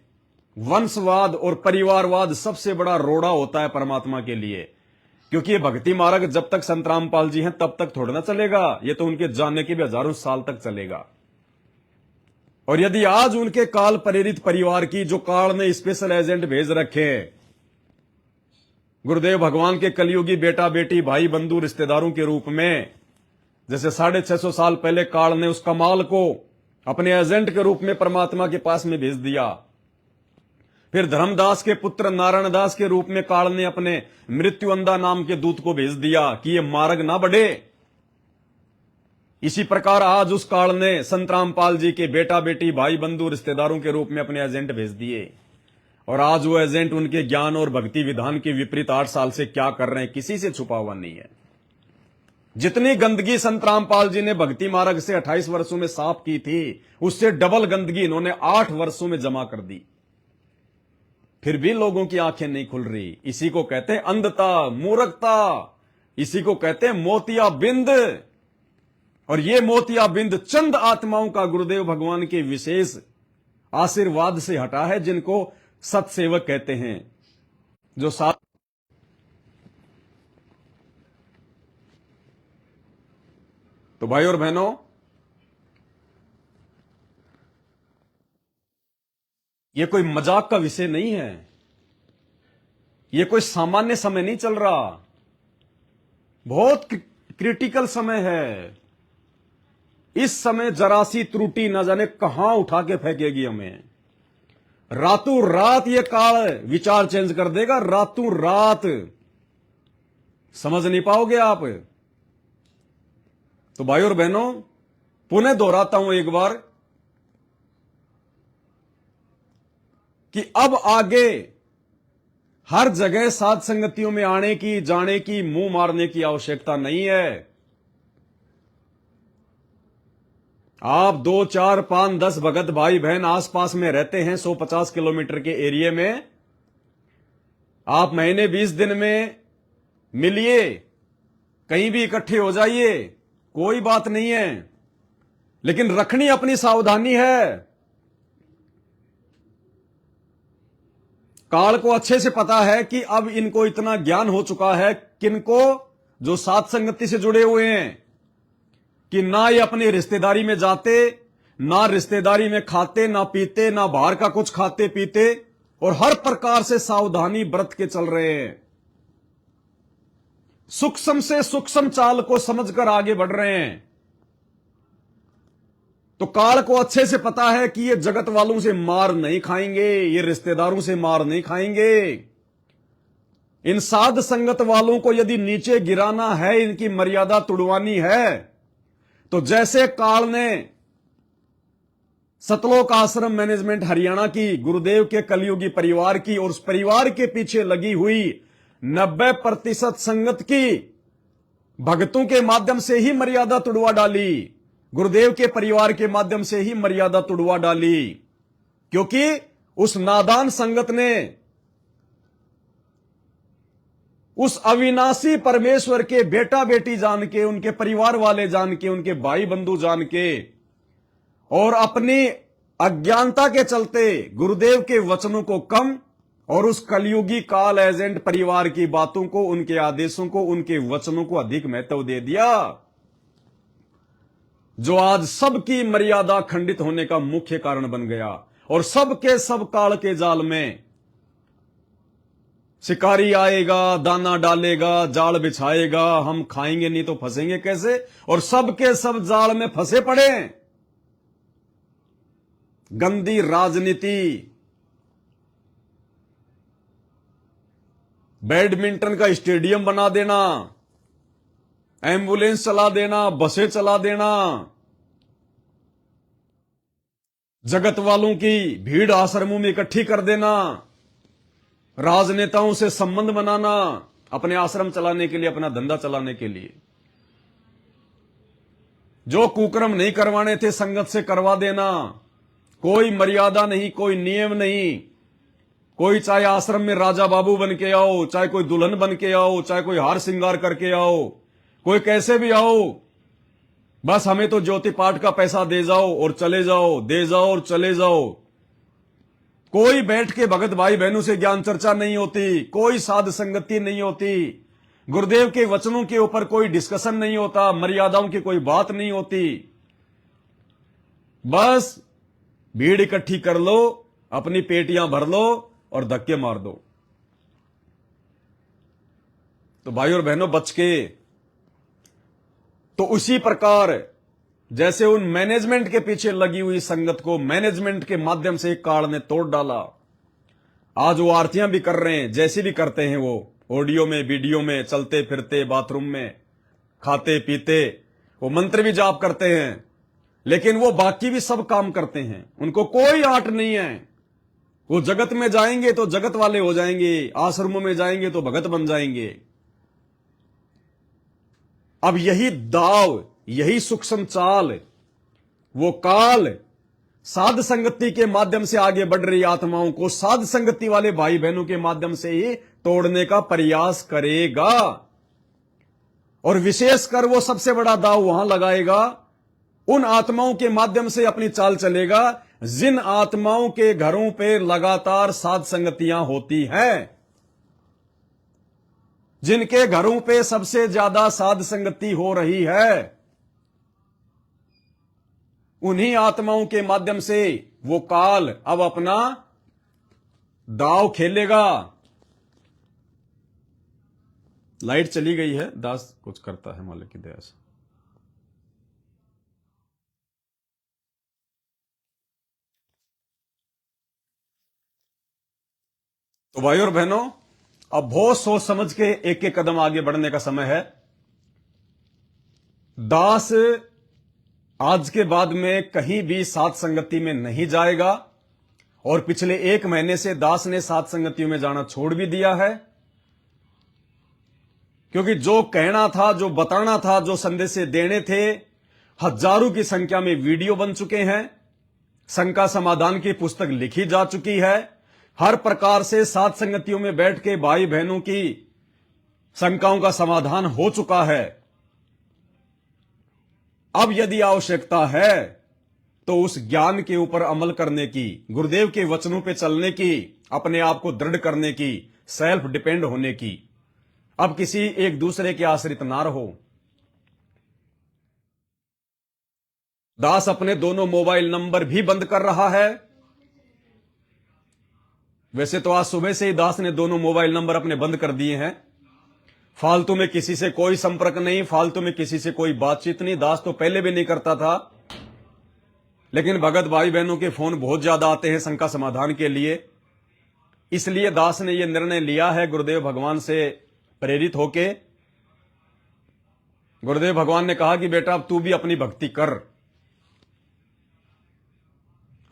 वंशवाद और परिवारवाद सबसे बड़ा रोड़ा होता है परमात्मा के लिए, क्योंकि ये भक्ति मार्ग जब तक संत रामपाल जी हैं तब तक थोड़ा ना चलेगा, ये तो उनके जानने के भी हजारों साल तक चलेगा। और यदि आज उनके काल प्रेरित परिवार की, जो काल ने स्पेशल एजेंट भेज रखे, गुरुदेव भगवान के कलयुगी बेटा बेटी भाई बंधु रिश्तेदारों के रूप में, जैसे 650 साल पहले काल ने उस कमाल को अपने एजेंट के रूप में परमात्मा के पास में भेज दिया, फिर धर्मदास के पुत्र नारायण दास के रूप में काल ने अपने मृत्युअंधा नाम के दूत को भेज दिया कि ये मार्ग ना बढ़े। इसी प्रकार आज उस काल ने संत रामपाल जी के बेटा बेटी भाई बंधु रिश्तेदारों के रूप में अपने एजेंट भेज दिए। और आज वो एजेंट उनके ज्ञान और भक्ति विधान के विपरीत 8 साल से क्या कर रहे हैं, किसी से छुपा हुआ नहीं है। जितनी गंदगी संत रामपाल जी ने भक्ति मार्ग से 28 वर्षों में साफ की थी, उससे डबल गंदगी इन्होंने 8 वर्षों में जमा कर दी। फिर भी लोगों की आंखें नहीं खुल रही। इसी को कहते हैं अंधता, मूर्खता, इसी को कहते हैं मोतियाबिंद। और ये मोतियाबिंद चंद आत्माओं का गुरुदेव भगवान के विशेष आशीर्वाद से हटा है, जिनको सत्सेवक कहते हैं, जो साथ। तो भाई और बहनों, ये कोई मजाक का विषय नहीं है, ये कोई सामान्य समय नहीं चल रहा, बहुत क्रिटिकल समय है। इस समय जरा सी त्रुटि न जाने कहां उठा के फेंकेगी हमें। रातों रात ये काल विचार चेंज कर देगा, रातों रात। समझ नहीं पाओगे आप। तो भाई और बहनों, पुनः दोहराता हूं एक बार कि अब आगे हर जगह साध संगतियों में आने की, जाने की, मुंह मारने की आवश्यकता नहीं है। आप 2, 4, 5, 10 भगत भाई बहन आसपास में रहते हैं 150 किलोमीटर के एरिया में, आप महीने 20 दिन में मिलिए, कहीं भी इकट्ठे हो जाइए, कोई बात नहीं है, लेकिन रखनी अपनी सावधानी है। काल को अच्छे से पता है कि अब इनको इतना ज्ञान हो चुका है, किनको, जो साध संगति से जुड़े हुए हैं, कि ना ये अपनी रिश्तेदारी में जाते, ना रिश्तेदारी में खाते ना पीते, ना बाहर का कुछ खाते पीते, और हर प्रकार से सावधानी बरत के चल रहे हैं। सूक्ष्म से सूक्ष्म चाल को समझकर आगे बढ़ रहे हैं। तो काल को अच्छे से पता है कि ये जगत वालों से मार नहीं खाएंगे, ये रिश्तेदारों से मार नहीं खाएंगे। इन साध संगत वालों को यदि नीचे गिराना है, इनकी मर्यादा तुड़वानी है, तो जैसे काल ने सतलोक आश्रम मैनेजमेंट हरियाणा की, गुरुदेव के कलयुगी परिवार की, और उस परिवार के पीछे लगी हुई 90% संगत की भक्तों के माध्यम से ही मर्यादा तुड़वा डाली, गुरुदेव के परिवार के माध्यम से ही मर्यादा तुड़वा डाली। क्योंकि उस नादान संगत ने उस अविनाशी परमेश्वर के बेटा बेटी जान के, उनके परिवार वाले जान के, उनके भाई बंधु जान के, और अपनी अज्ञानता के चलते गुरुदेव के वचनों को कम, और उस कलयुगी काल एजेंट परिवार की बातों को, उनके आदेशों को, उनके वचनों को अधिक महत्व दे दिया, जो आज सबकी मर्यादा खंडित होने का मुख्य कारण बन गया। और सबके सब काल के जाल में शिकारी आएगा, दाना डालेगा, जाल बिछाएगा, हम खाएंगे नहीं तो फंसेंगे कैसे, और सबके सब जाल में फंसे पड़े। गंदी राजनीति, बैडमिंटन का स्टेडियम बना देना, एम्बुलेंस चला देना, बसें चला देना, जगत वालों की भीड़ आश्रमों में इकट्ठी कर देना, राजनेताओं से संबंध बनाना, अपने आश्रम चलाने के लिए, अपना धंधा चलाने के लिए। जो कुकर्म नहीं करवाने थे संगत से करवा देना, कोई मर्यादा नहीं, कोई नियम नहीं। कोई चाहे आश्रम में राजा बाबू बन के आओ, चाहे कोई दुल्हन बन के आओ, चाहे कोई हार श्रृंगार करके आओ, कोई कैसे भी आओ, बस हमें तो ज्योति पाठ का पैसा दे जाओ और चले जाओ, दे जाओ और चले जाओ। कोई बैठ के भगत भाई बहनों से ज्ञान चर्चा नहीं होती, कोई साध संगति नहीं होती, गुरुदेव के वचनों के ऊपर कोई डिस्कशन नहीं होता, मर्यादाओं की कोई बात नहीं होती। बस भीड़ इकट्ठी कर लो, अपनी पेटियां भर लो और धक्के मार दो। तो भाई और बहनों बच के, तो उसी प्रकार जैसे उन मैनेजमेंट के पीछे लगी हुई संगत को मैनेजमेंट के माध्यम से काल ने तोड़ डाला। आज वो आरतियां भी कर रहे हैं, जैसी भी करते हैं वो, ऑडियो में, वीडियो में, चलते फिरते, बाथरूम में, खाते पीते, वो मंत्र भी जाप करते हैं, लेकिन वो बाकी भी सब काम करते हैं, उनको कोई आट नहीं है। वो जगत में जाएंगे तो जगत वाले हो जाएंगे, आश्रमों में जाएंगे तो भगत बन जाएंगे। अब यही दाव, यही सूक्ष्म चाल, वो काल साध संगति के माध्यम से आगे बढ़ रही आत्माओं को साध संगति वाले भाई बहनों के माध्यम से ही तोड़ने का प्रयास करेगा। और विशेषकर वो सबसे बड़ा दाव वहां लगाएगा, उन आत्माओं के माध्यम से अपनी चाल चलेगा जिन आत्माओं के घरों पे लगातार साध संगतियां होती हैं, जिनके घरों पे सबसे ज्यादा साध संगति हो रही है, उन्हीं आत्माओं के माध्यम से वो काल अब अपना दाव खेलेगा। लाइट चली गई है, दास कुछ करता है मालिक की दया से। तो भाई और बहनों, अब बहुत सोच समझ के एक एक कदम आगे बढ़ने का समय है। दास आज के बाद में कहीं भी साध संगति में नहीं जाएगा, और पिछले 1 महीने से दास ने साध संगतियों में जाना छोड़ भी दिया है, क्योंकि जो कहना था, जो बताना था, जो संदेश देने थे, हजारों की संख्या में वीडियो बन चुके हैं, शंका समाधान की पुस्तक लिखी जा चुकी है, हर प्रकार से साध संगतियों में बैठ के भाई बहनों की शंकाओं का समाधान हो चुका है। अब यदि आवश्यकता है तो उस ज्ञान के ऊपर अमल करने की, गुरुदेव के वचनों पे चलने की, अपने आप को दृढ़ करने की, सेल्फ डिपेंड होने की। अब किसी एक दूसरे के आश्रित ना रहो। दास अपने दोनों मोबाइल नंबर भी बंद कर रहा है। वैसे तो आज सुबह से ही दास ने दोनों मोबाइल नंबर अपने बंद कर दिए हैं। फालतू में किसी से कोई संपर्क नहीं, फालतू में किसी से कोई बातचीत नहीं। दास तो पहले भी नहीं करता था, लेकिन भगत भाई बहनों के फोन बहुत ज्यादा आते हैं शंका समाधान के लिए। इसलिए दास ने यह निर्णय लिया है, गुरुदेव भगवान से प्रेरित होके। गुरुदेव भगवान ने कहा कि बेटा अब तू भी अपनी भक्ति कर।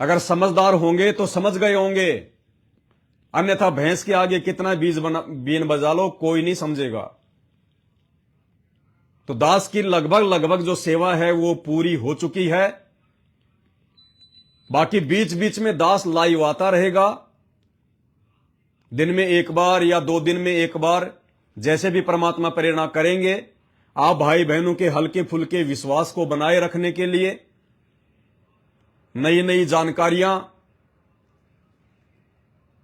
अगर समझदार होंगे तो समझ गए होंगे, अन्यथा भैंस के आगे कितना बीन बजा लो कोई नहीं समझेगा। तो दास की लगभग जो सेवा है वो पूरी हो चुकी है। बाकी बीच बीच में दास लाइव आता रहेगा, दिन में एक बार या 2 दिन में एक बार, जैसे भी परमात्मा प्रेरणा करेंगे। आप भाई बहनों के हल्के फुल्के विश्वास को बनाए रखने के लिए नई नई जानकारियां,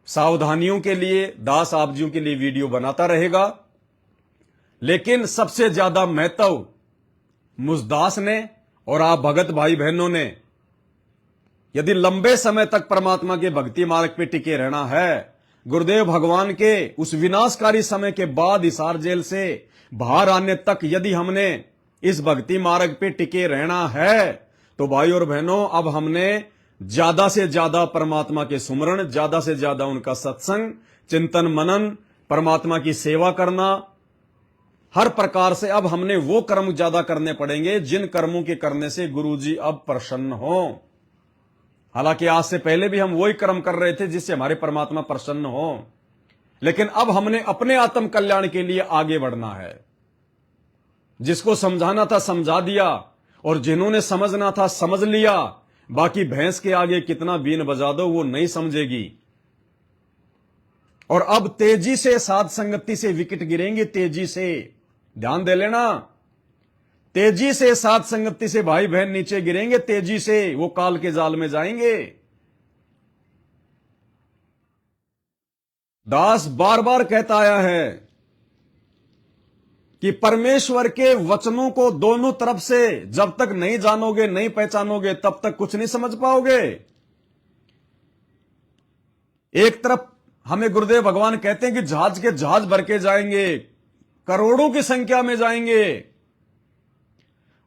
सावधानियों के लिए दास आप जियों के लिए वीडियो बनाता रहेगा। लेकिन सबसे ज्यादा महत्व मुझदास ने और आप भगत भाई बहनों ने, यदि लंबे समय तक परमात्मा के भक्ति मार्ग पे टिके रहना है, गुरुदेव भगवान के उस विनाशकारी समय के बाद हिसार जेल से बाहर आने तक यदि हमने इस भक्ति मार्ग पे टिके रहना है, तो भाई और बहनों अब हमने ज्यादा से ज्यादा परमात्मा के सुमरण, ज्यादा से ज्यादा उनका सत्संग, चिंतन मनन, परमात्मा की सेवा करना, हर प्रकार से अब हमने वो कर्म ज्यादा करने पड़ेंगे जिन कर्मों के करने से गुरुजी अब प्रसन्न हो। हालांकि आज से पहले भी हम वही कर्म कर रहे थे जिससे हमारे परमात्मा प्रसन्न हो, लेकिन अब हमने अपने आत्म कल्याण के लिए आगे बढ़ना है। जिसको समझाना था समझा दिया, और जिन्होंने समझना था समझ लिया। बाकी भैंस के आगे कितना बीन बजा दो वो नहीं समझेगी। और अब तेजी से साध संगति से विकेट गिरेंगे, तेजी से ध्यान दे लेना। तेजी से साध संगति से भाई बहन नीचे गिरेंगे, तेजी से वो काल के जाल में जाएंगे। दास बार बार कहता आया है कि परमेश्वर के वचनों को दोनों तरफ से जब तक नहीं जानोगे, नहीं पहचानोगे, तब तक कुछ नहीं समझ पाओगे। एक तरफ हमें गुरुदेव भगवान कहते हैं कि जहाज के जहाज भर के जाएंगे, करोड़ों की संख्या में जाएंगे,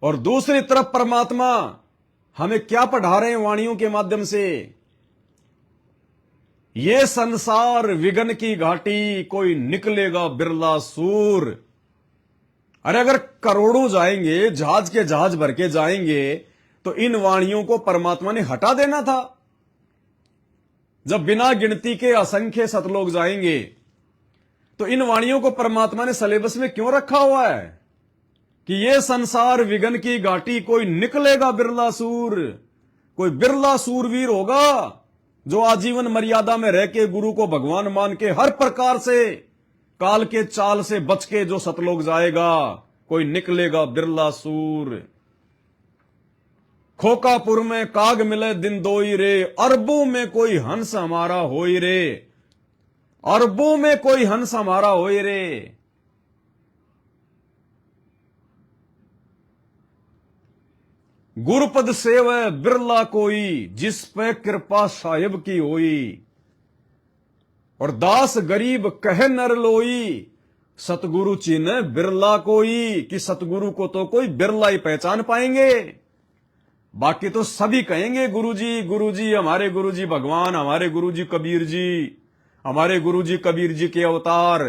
और दूसरी तरफ परमात्मा हमें क्या पढ़ा रहे हैं वाणियों के माध्यम से, ये संसार विघन की घाटी, कोई निकलेगा बिरला सूर। अरे अगर करोड़ों जाएंगे, जहाज के जहाज भर के जाएंगे, तो इन वाणियों को परमात्मा ने हटा देना था। जब बिना गिनती के असंख्य सतलोक जाएंगे, तो इन वाणियों को परमात्मा ने सिलेबस में क्यों रखा हुआ है कि ये संसार विघन की घाटी, कोई निकलेगा बिरला सूर। कोई बिरला सूरवीर होगा जो आजीवन मर्यादा में रह के गुरु को भगवान मान के हर प्रकार से काल के चाल से बच के जो सतलोक जाएगा। कोई निकलेगा बिरला सूर। खोकापुर में काग मिले दिन दोई रे, अरबों में कोई हंस हमारा होई रे, अरबों में कोई हंस हमारा होई रे। गुरुपद सेवै बिरला कोई, जिस पे कृपा साहिब की होई। और दास गरीब कहे नर लोई, सतगुरु चिन्ह बिरला कोई, कि सतगुरु को तो कोई बिरला ही पहचान पाएंगे। बाकी तो सभी कहेंगे गुरुजी गुरुजी, हमारे गुरुजी भगवान, हमारे गुरुजी कबीर जी, हमारे गुरुजी कबीर जी के अवतार,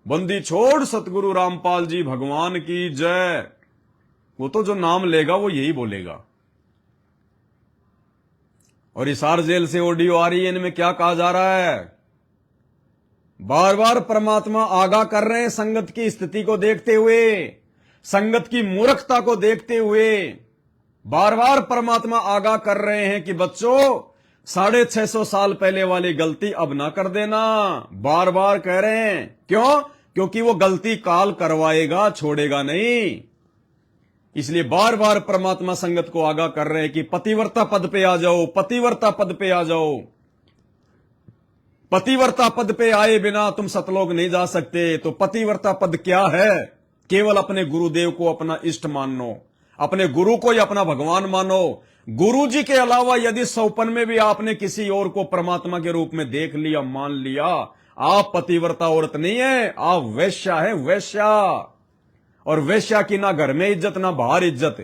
बंदी छोड़ सतगुरु रामपाल जी भगवान की जय। वो तो जो नाम लेगा वो यही बोलेगा। और हिसार जेल से ऑडियो आ रही है, इनमें क्या कहा जा रहा है? बार बार परमात्मा आगाह कर रहे हैं संगत की स्थिति को देखते हुए, संगत की मूर्खता को देखते हुए, बार बार परमात्मा आगाह कर रहे हैं कि बच्चों 650 साल पहले वाली गलती अब ना कर देना। बार बार कह रहे हैं। क्यों? क्योंकि वो गलती काल करवाएगा, छोड़ेगा नहीं। इसलिए बार बार परमात्मा संगत को आगाह कर रहे हैं कि पतिव्रता पद पे आ जाओ, पतिव्रता पद पे आ जाओ। पतिव्रता पद पे आए बिना तुम सतलोक नहीं जा सकते। तो पतिव्रता पद क्या है? केवल अपने गुरुदेव को अपना इष्ट मानो, अपने गुरु को ही अपना भगवान मानो। गुरु जी के अलावा यदि सौपन में भी आपने किसी और को परमात्मा के रूप में देख लिया, मान लिया, आप पतिव्रता औरत नहीं है, आप वैश्या है, वैश्या। और वैश्या की ना घर में इज्जत ना बाहर इज्जत।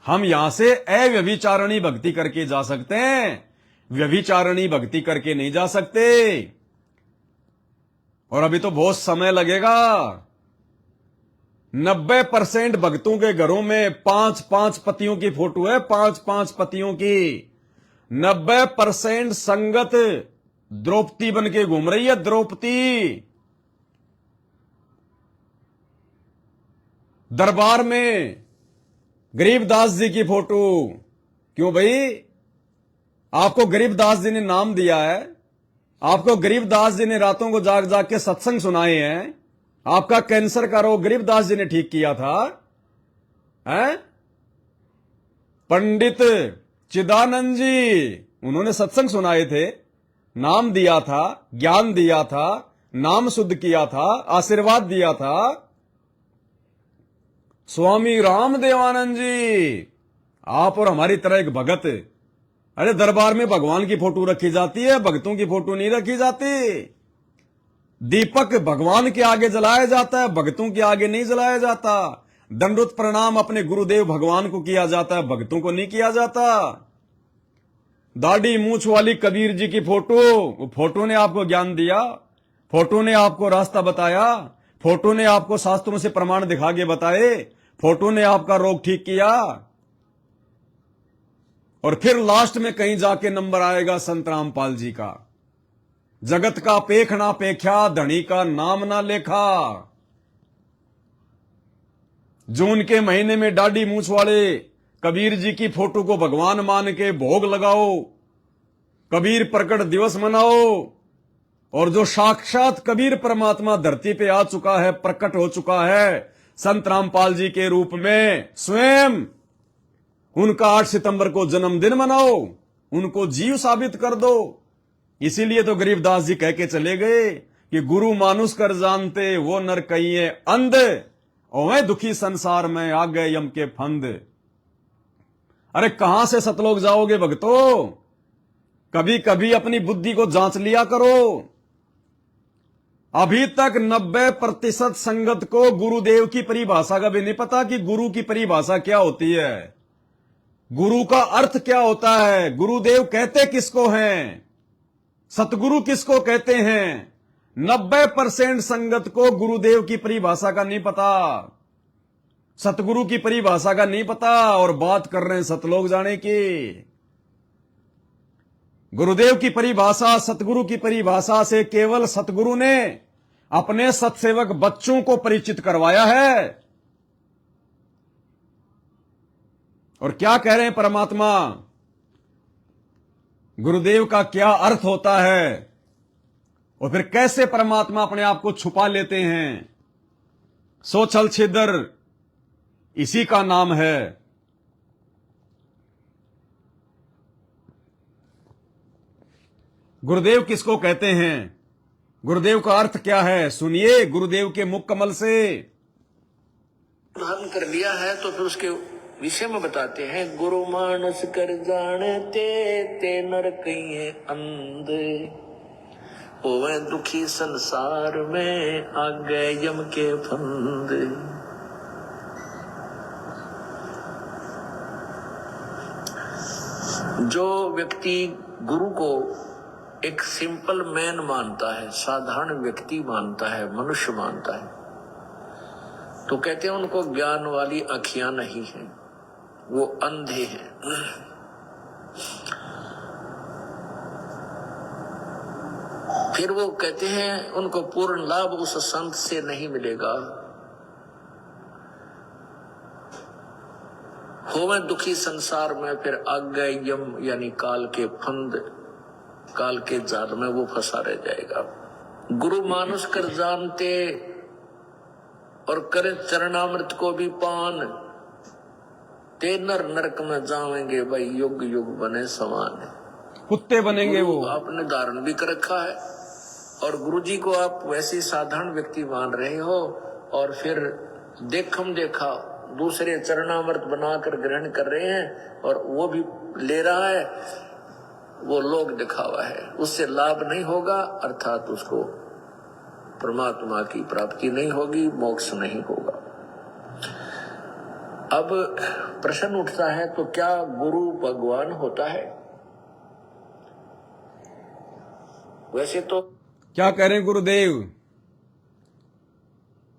हम यहां से अव्यभिचारणी भक्ति करके जा सकते हैं, व्यभिचारणी भक्ति करके नहीं जा सकते। और अभी तो बहुत समय लगेगा। 90% भक्तों के घरों में 5-5 पतियों की फोटो है, 5-5 पतियों की। 90% संगत द्रौपदी बन के घूम रही है, द्रौपदी। दरबार में गरीबदास जी की फोटो। क्यों भाई? आपको गरीबदास जी ने नाम दिया है, आपको गरीबदास जी ने रातों को जाग जाग के सत्संग सुनाए हैं, आपका कैंसर का रोग गरीबदास जी ने ठीक किया था, हैं? पंडित चिदानंद जी, उन्होंने सत्संग सुनाए थे, नाम दिया था, ज्ञान दिया था, नाम शुद्ध किया था, आशीर्वाद दिया था। स्वामी रामदेवानंद जी, आप और हमारी तरह एक भगत। अरे दरबार में भगवान की फोटो रखी जाती है, भक्तों की फोटो नहीं रखी जाती। दीपक भगवान के आगे जलाया जाता है, भक्तों के आगे नहीं जलाया जाता। दंडोत प्रणाम अपने गुरुदेव भगवान को किया जाता है, भक्तों को नहीं किया जाता। दाढ़ी मूछ वाली कबीर जी की फोटो, वो फोटो ने आपको ज्ञान दिया, फोटो ने आपको रास्ता बताया, फोटो ने आपको शास्त्रों से प्रमाण दिखा के बताए, फोटो ने आपका रोग ठीक किया। और फिर लास्ट में कहीं जाके नंबर आएगा संत रामपाल जी का, जगत का पेख ना पेख्या, धनी का नाम ना लेखा। जून के महीने में दाढ़ी मूछ वाले कबीर जी की फोटो को भगवान मान के भोग लगाओ, कबीर प्रकट दिवस मनाओ। और जो साक्षात कबीर परमात्मा धरती पे आ चुका है, प्रकट हो चुका है संत रामपाल जी के रूप में स्वयं, उनका 8 सितंबर को जन्मदिन मनाओ, उनको जीव साबित कर दो। इसीलिए तो गरीबदास जी कह के चले गए कि गुरु मानुष कर जानते, वो नर कहिए अंध, ओवे दुखी संसार में आ गए यम के फंद। अरे कहां से सतलोक जाओगे भक्तों? कभी कभी अपनी बुद्धि को जांच लिया करो। अभी तक 90% संगत को गुरुदेव की परिभाषा का भी नहीं पता कि गुरु की परिभाषा क्या होती है, गुरु का अर्थ क्या होता है, गुरुदेव कहते किसको हैं, सतगुरु किसको कहते हैं। 90% संगत को गुरुदेव की परिभाषा का नहीं पता, सतगुरु की परिभाषा का नहीं पता, और बात कर रहे हैं सतलोक जाने की। गुरुदेव की परिभाषा, सतगुरु की परिभाषा से केवल सतगुरु ने अपने सत्सेवक बच्चों को परिचित करवाया है। और क्या कह रहे हैं परमात्मा, गुरुदेव का क्या अर्थ होता है, और फिर कैसे परमात्मा अपने आप को छुपा लेते हैं। सो छल छिद्र इसी का नाम है। गुरुदेव किसको कहते हैं, गुरुदेव का अर्थ क्या है, सुनिए गुरुदेव के मुख कमल से। धारण कर लिया है तो फिर उसके विषय में बताते हैं। गुरु मानस कर जानते, ते नर कहिए अंध, होवे दुखी संसार में आ गए यम के फंद। जो व्यक्ति गुरु को एक सिंपल मैन मानता है, साधारण व्यक्ति मानता है, मनुष्य मानता है, तो कहते हैं उनको ज्ञान वाली आँखियां नहीं हैं, वो अंधे हैं। फिर वो कहते हैं उनको पूर्ण लाभ उस संत से नहीं मिलेगा। होवे दुखी संसार में, फिर आज्ञा यम यानी काल के फंद, काल के जाल में वो फंसा रह जाएगा। गुरु मानुष कर जानते और करे चरणामृत को भी पान, ते नर नरक में जाएंगे भाई, युग युग बने समान। कुत्ते बनेंगे वो। आपने धारण भी कर रखा है और गुरु जी को आप वैसे साधारण व्यक्ति मान रहे हो, और फिर देखम देखा दूसरे चरणामृत बनाकर ग्रहण कर रहे हैं और वो भी ले रहा है, वो लोग दिखावा है, उससे लाभ नहीं होगा, अर्थात उसको परमात्मा की प्राप्ति नहीं होगी, मोक्ष नहीं होगा। अब प्रश्न उठता है, तो क्या गुरु भगवान होता है? वैसे तो क्या कह रहे हैं गुरुदेव?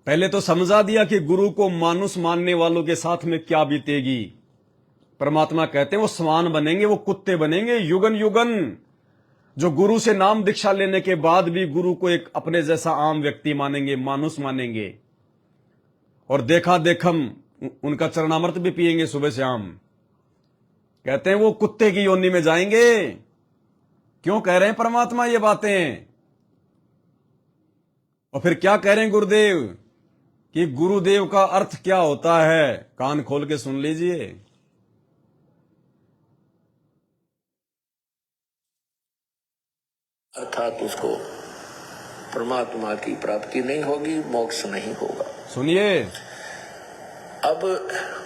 पहले तो समझा दिया कि गुरु को मानुष मानने वालों के साथ में क्या बीतेगी। परमात्मा कहते हैं वो समान बनेंगे, वो कुत्ते बनेंगे युगन युगन। जो गुरु से नाम दीक्षा लेने के बाद भी गुरु को एक अपने जैसा आम व्यक्ति मानेंगे, मानुष मानेंगे, और देखा देखम उनका चरणामृत भी पिएंगे सुबह शाम। कहते हैं वो कुत्ते की योनि में जाएंगे। क्यों कह रहे हैं परमात्मा ये बातें? और फिर क्या कह रहे हैं गुरुदेव कि गुरुदेव का अर्थ क्या होता है? कान खोल के सुन लीजिए। अर्थात उसको परमात्मा की प्राप्ति नहीं होगी, मोक्ष नहीं होगा। सुनिए, अब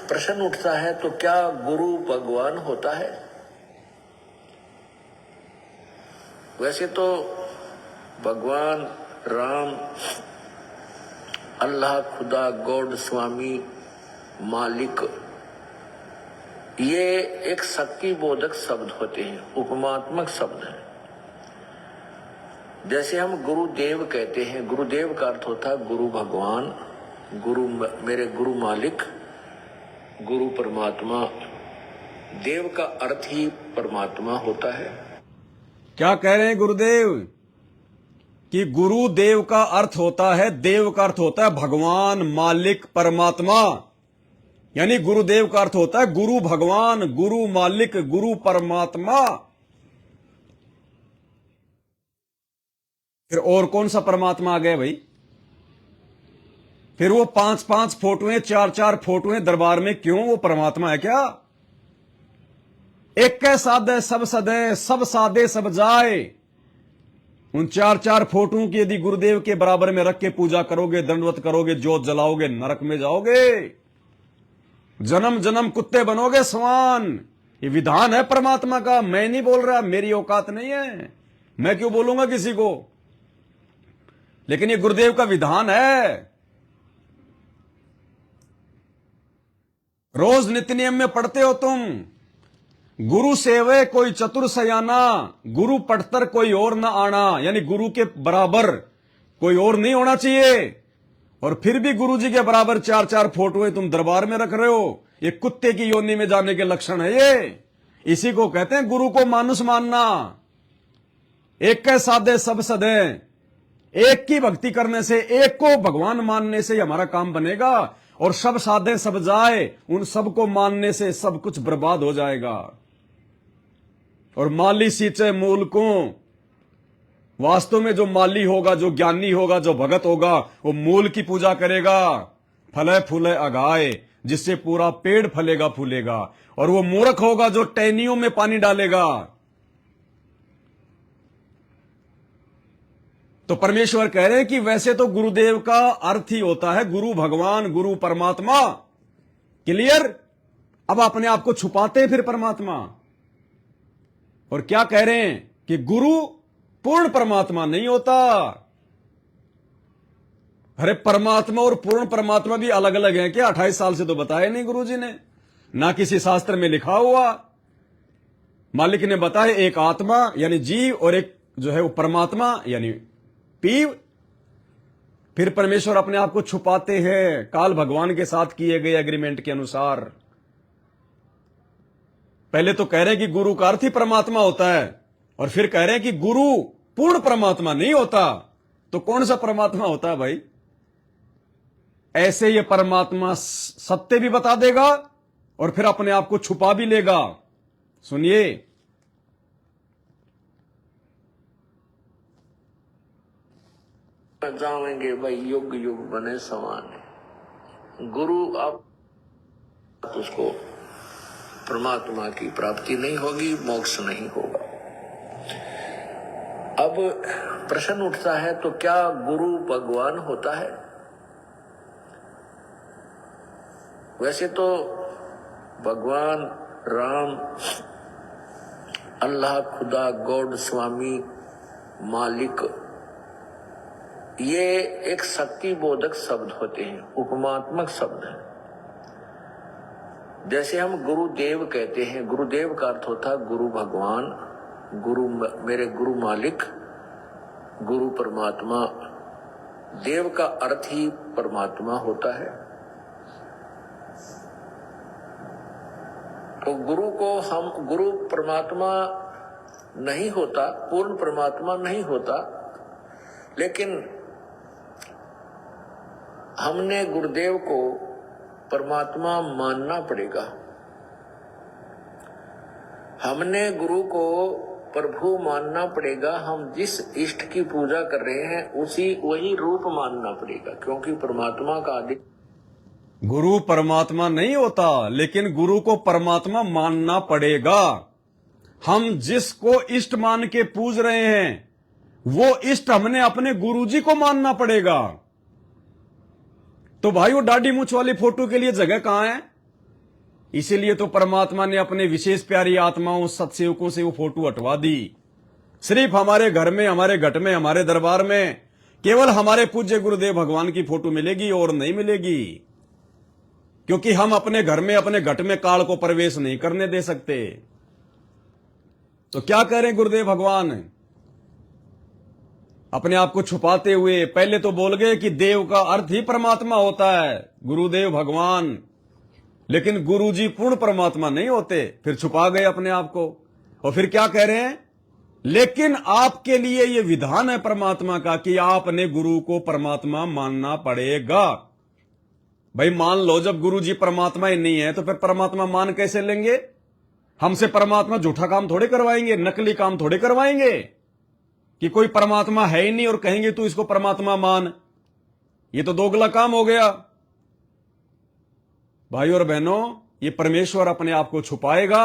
प्रश्न उठता है, तो क्या गुरु भगवान होता है? वैसे तो भगवान राम, अल्लाह, खुदा, गॉड, स्वामी, मालिक, ये एक शक्ति बोधक शब्द होते हैं, उपमात्मक शब्द हैं। जैसे हम गुरुदेव कहते हैं, गुरुदेव का अर्थ होता है गुरु भगवान, गुरु मेरे गुरु मालिक, गुरु परमात्मा। देव का अर्थ ही परमात्मा होता है। क्या कह रहे हैं गुरुदेव कि गुरुदेव का अर्थ होता है, देव का अर्थ होता है भगवान, मालिक, परमात्मा। यानी गुरुदेव का अर्थ होता है गुरु भगवान, गुरु मालिक, गुरु परमात्मा। फिर और कौन सा परमात्मा आ गया भाई? फिर वो 5-5 फोटोएं, 4-4 फोटोएं दरबार में क्यों? वो परमात्मा है क्या? एक कै साधे सब सदे, सब साधे सब जाए। उन 4-4 फोटों की यदि गुरुदेव के बराबर में रख के पूजा करोगे, दंडवत करोगे, जोत जलाओगे, नरक में जाओगे, जन्म जन्म कुत्ते बनोगे समान। ये विधान है परमात्मा का। मैं नहीं बोल रहा, मेरी औकात नहीं है, मैं क्यों बोलूंगा किसी को, लेकिन ये गुरुदेव का विधान है। रोज नित्य नियम में पढ़ते हो तुम, गुरु सेवे कोई चतुर सयाना, गुरु पढ़तर कोई और ना आना। यानी गुरु के बराबर कोई और नहीं होना चाहिए, और फिर भी गुरु जी के बराबर 4-4 फोटोएं तुम दरबार में रख रहे हो। ये कुत्ते की योनि में जाने के लक्षण है ये। इसी को कहते हैं गुरु को मानुष मानना। एक के साधे सब सदे, एक की भक्ति करने से, एक को भगवान मानने से हमारा काम बनेगा, और सब साधे सब जाए, उन सब को मानने से सब कुछ बर्बाद हो जाएगा। और माली सींचे मूल को, वास्तव में जो माली होगा, जो ज्ञानी होगा, जो भगत होगा, वो मूल की पूजा करेगा। फले फूले अगाए, जिससे पूरा पेड़ फलेगा फूलेगा। और वो मूर्ख होगा जो टहनियों में पानी डालेगा। तो परमेश्वर कह रहे हैं कि वैसे तो गुरुदेव का अर्थ ही होता है गुरु भगवान, गुरु परमात्मा। क्लियर? अब अपने आप को छुपाते हैं फिर परमात्मा। और क्या कह रहे हैं कि गुरु पूर्ण परमात्मा नहीं होता। अरे परमात्मा और पूर्ण परमात्मा भी अलग अलग हैं क्या? 28 साल से तो बताया नहीं गुरुजी ने, ना किसी शास्त्र में लिखा हुआ। मालिक ने बताया एक आत्मा यानी जीव, और एक जो है वो परमात्मा यानी पीव। फिर परमेश्वर अपने आप को छुपाते हैं काल भगवान के साथ किए गए एग्रीमेंट के अनुसार। पहले तो कह रहे हैं कि गुरु का अर्थ ही परमात्मा होता है, और फिर कह रहे हैं कि गुरु पूर्ण परमात्मा नहीं होता। तो कौन सा परमात्मा होता है भाई? ऐसे ये परमात्मा सत्य भी बता देगा और फिर अपने आप को छुपा भी लेगा। सुनिए, जाएंगे भाई युग युग बने समान। गुरु अब उसको परमात्मा की प्राप्ति नहीं होगी, मोक्ष नहीं होगा। अब प्रश्न उठता है, तो क्या गुरु भगवान होता है? वैसे तो भगवान राम, अल्लाह, खुदा, गॉड, स्वामी, मालिक, ये एक शक्ति बोधक शब्द होते हैं, उपमात्मक शब्द है। जैसे हम गुरुदेव कहते हैं, गुरुदेव का अर्थ होता है गुरु भगवान, गुरु मेरे गुरु मालिक, गुरु परमात्मा। देव का अर्थ ही परमात्मा होता है। तो गुरु को हम, गुरु परमात्मा नहीं होता, पूर्ण परमात्मा नहीं होता, लेकिन हमने गुरुदेव को परमात्मा मानना पड़ेगा। हमने गुरु को प्रभु मानना पड़ेगा। हम जिस इष्ट की पूजा कर रहे हैं वही रूप मानना पड़ेगा, क्योंकि परमात्मा का आदि गुरु परमात्मा नहीं होता, लेकिन गुरु को परमात्मा मानना पड़ेगा। हम जिसको इष्ट मान के पूज रहे हैं, वो इष्ट हमने अपने गुरुजी को मानना पड़ेगा। तो भाई, वो दाढ़ी मूंछ वाली फोटो के लिए जगह कहां है? इसीलिए तो परमात्मा ने अपने विशेष प्यारी आत्माओं, सत्सेवकों से वो फोटो हटवा दी। सिर्फ हमारे घर में, हमारे घट में, हमारे दरबार में केवल हमारे पूज्य गुरुदेव भगवान की फोटो मिलेगी और नहीं मिलेगी, क्योंकि हम अपने घर में, अपने घट में काल को प्रवेश नहीं करने दे सकते। तो क्या कह रहे हैं गुरुदेव भगवान? अपने आप को छुपाते हुए पहले तो बोल गए कि देव का अर्थ ही परमात्मा होता है, गुरुदेव भगवान, लेकिन गुरुजी पूर्ण परमात्मा नहीं होते। फिर छुपा गए अपने आप को, और फिर क्या कह रहे हैं? लेकिन आपके लिए यह विधान है परमात्मा का कि आपने गुरु को परमात्मा मानना पड़ेगा। भाई मान लो, जब गुरुजी परमात्मा ही नहीं है तो फिर परमात्मा मान कैसे लेंगे? हमसे परमात्मा झूठा काम थोड़े करवाएंगे, नकली काम थोड़े करवाएंगे कि कोई परमात्मा है ही नहीं और कहेंगे तू इसको परमात्मा मान। ये तो दोगला काम हो गया। भाई और बहनों, ये परमेश्वर अपने आप को छुपाएगा।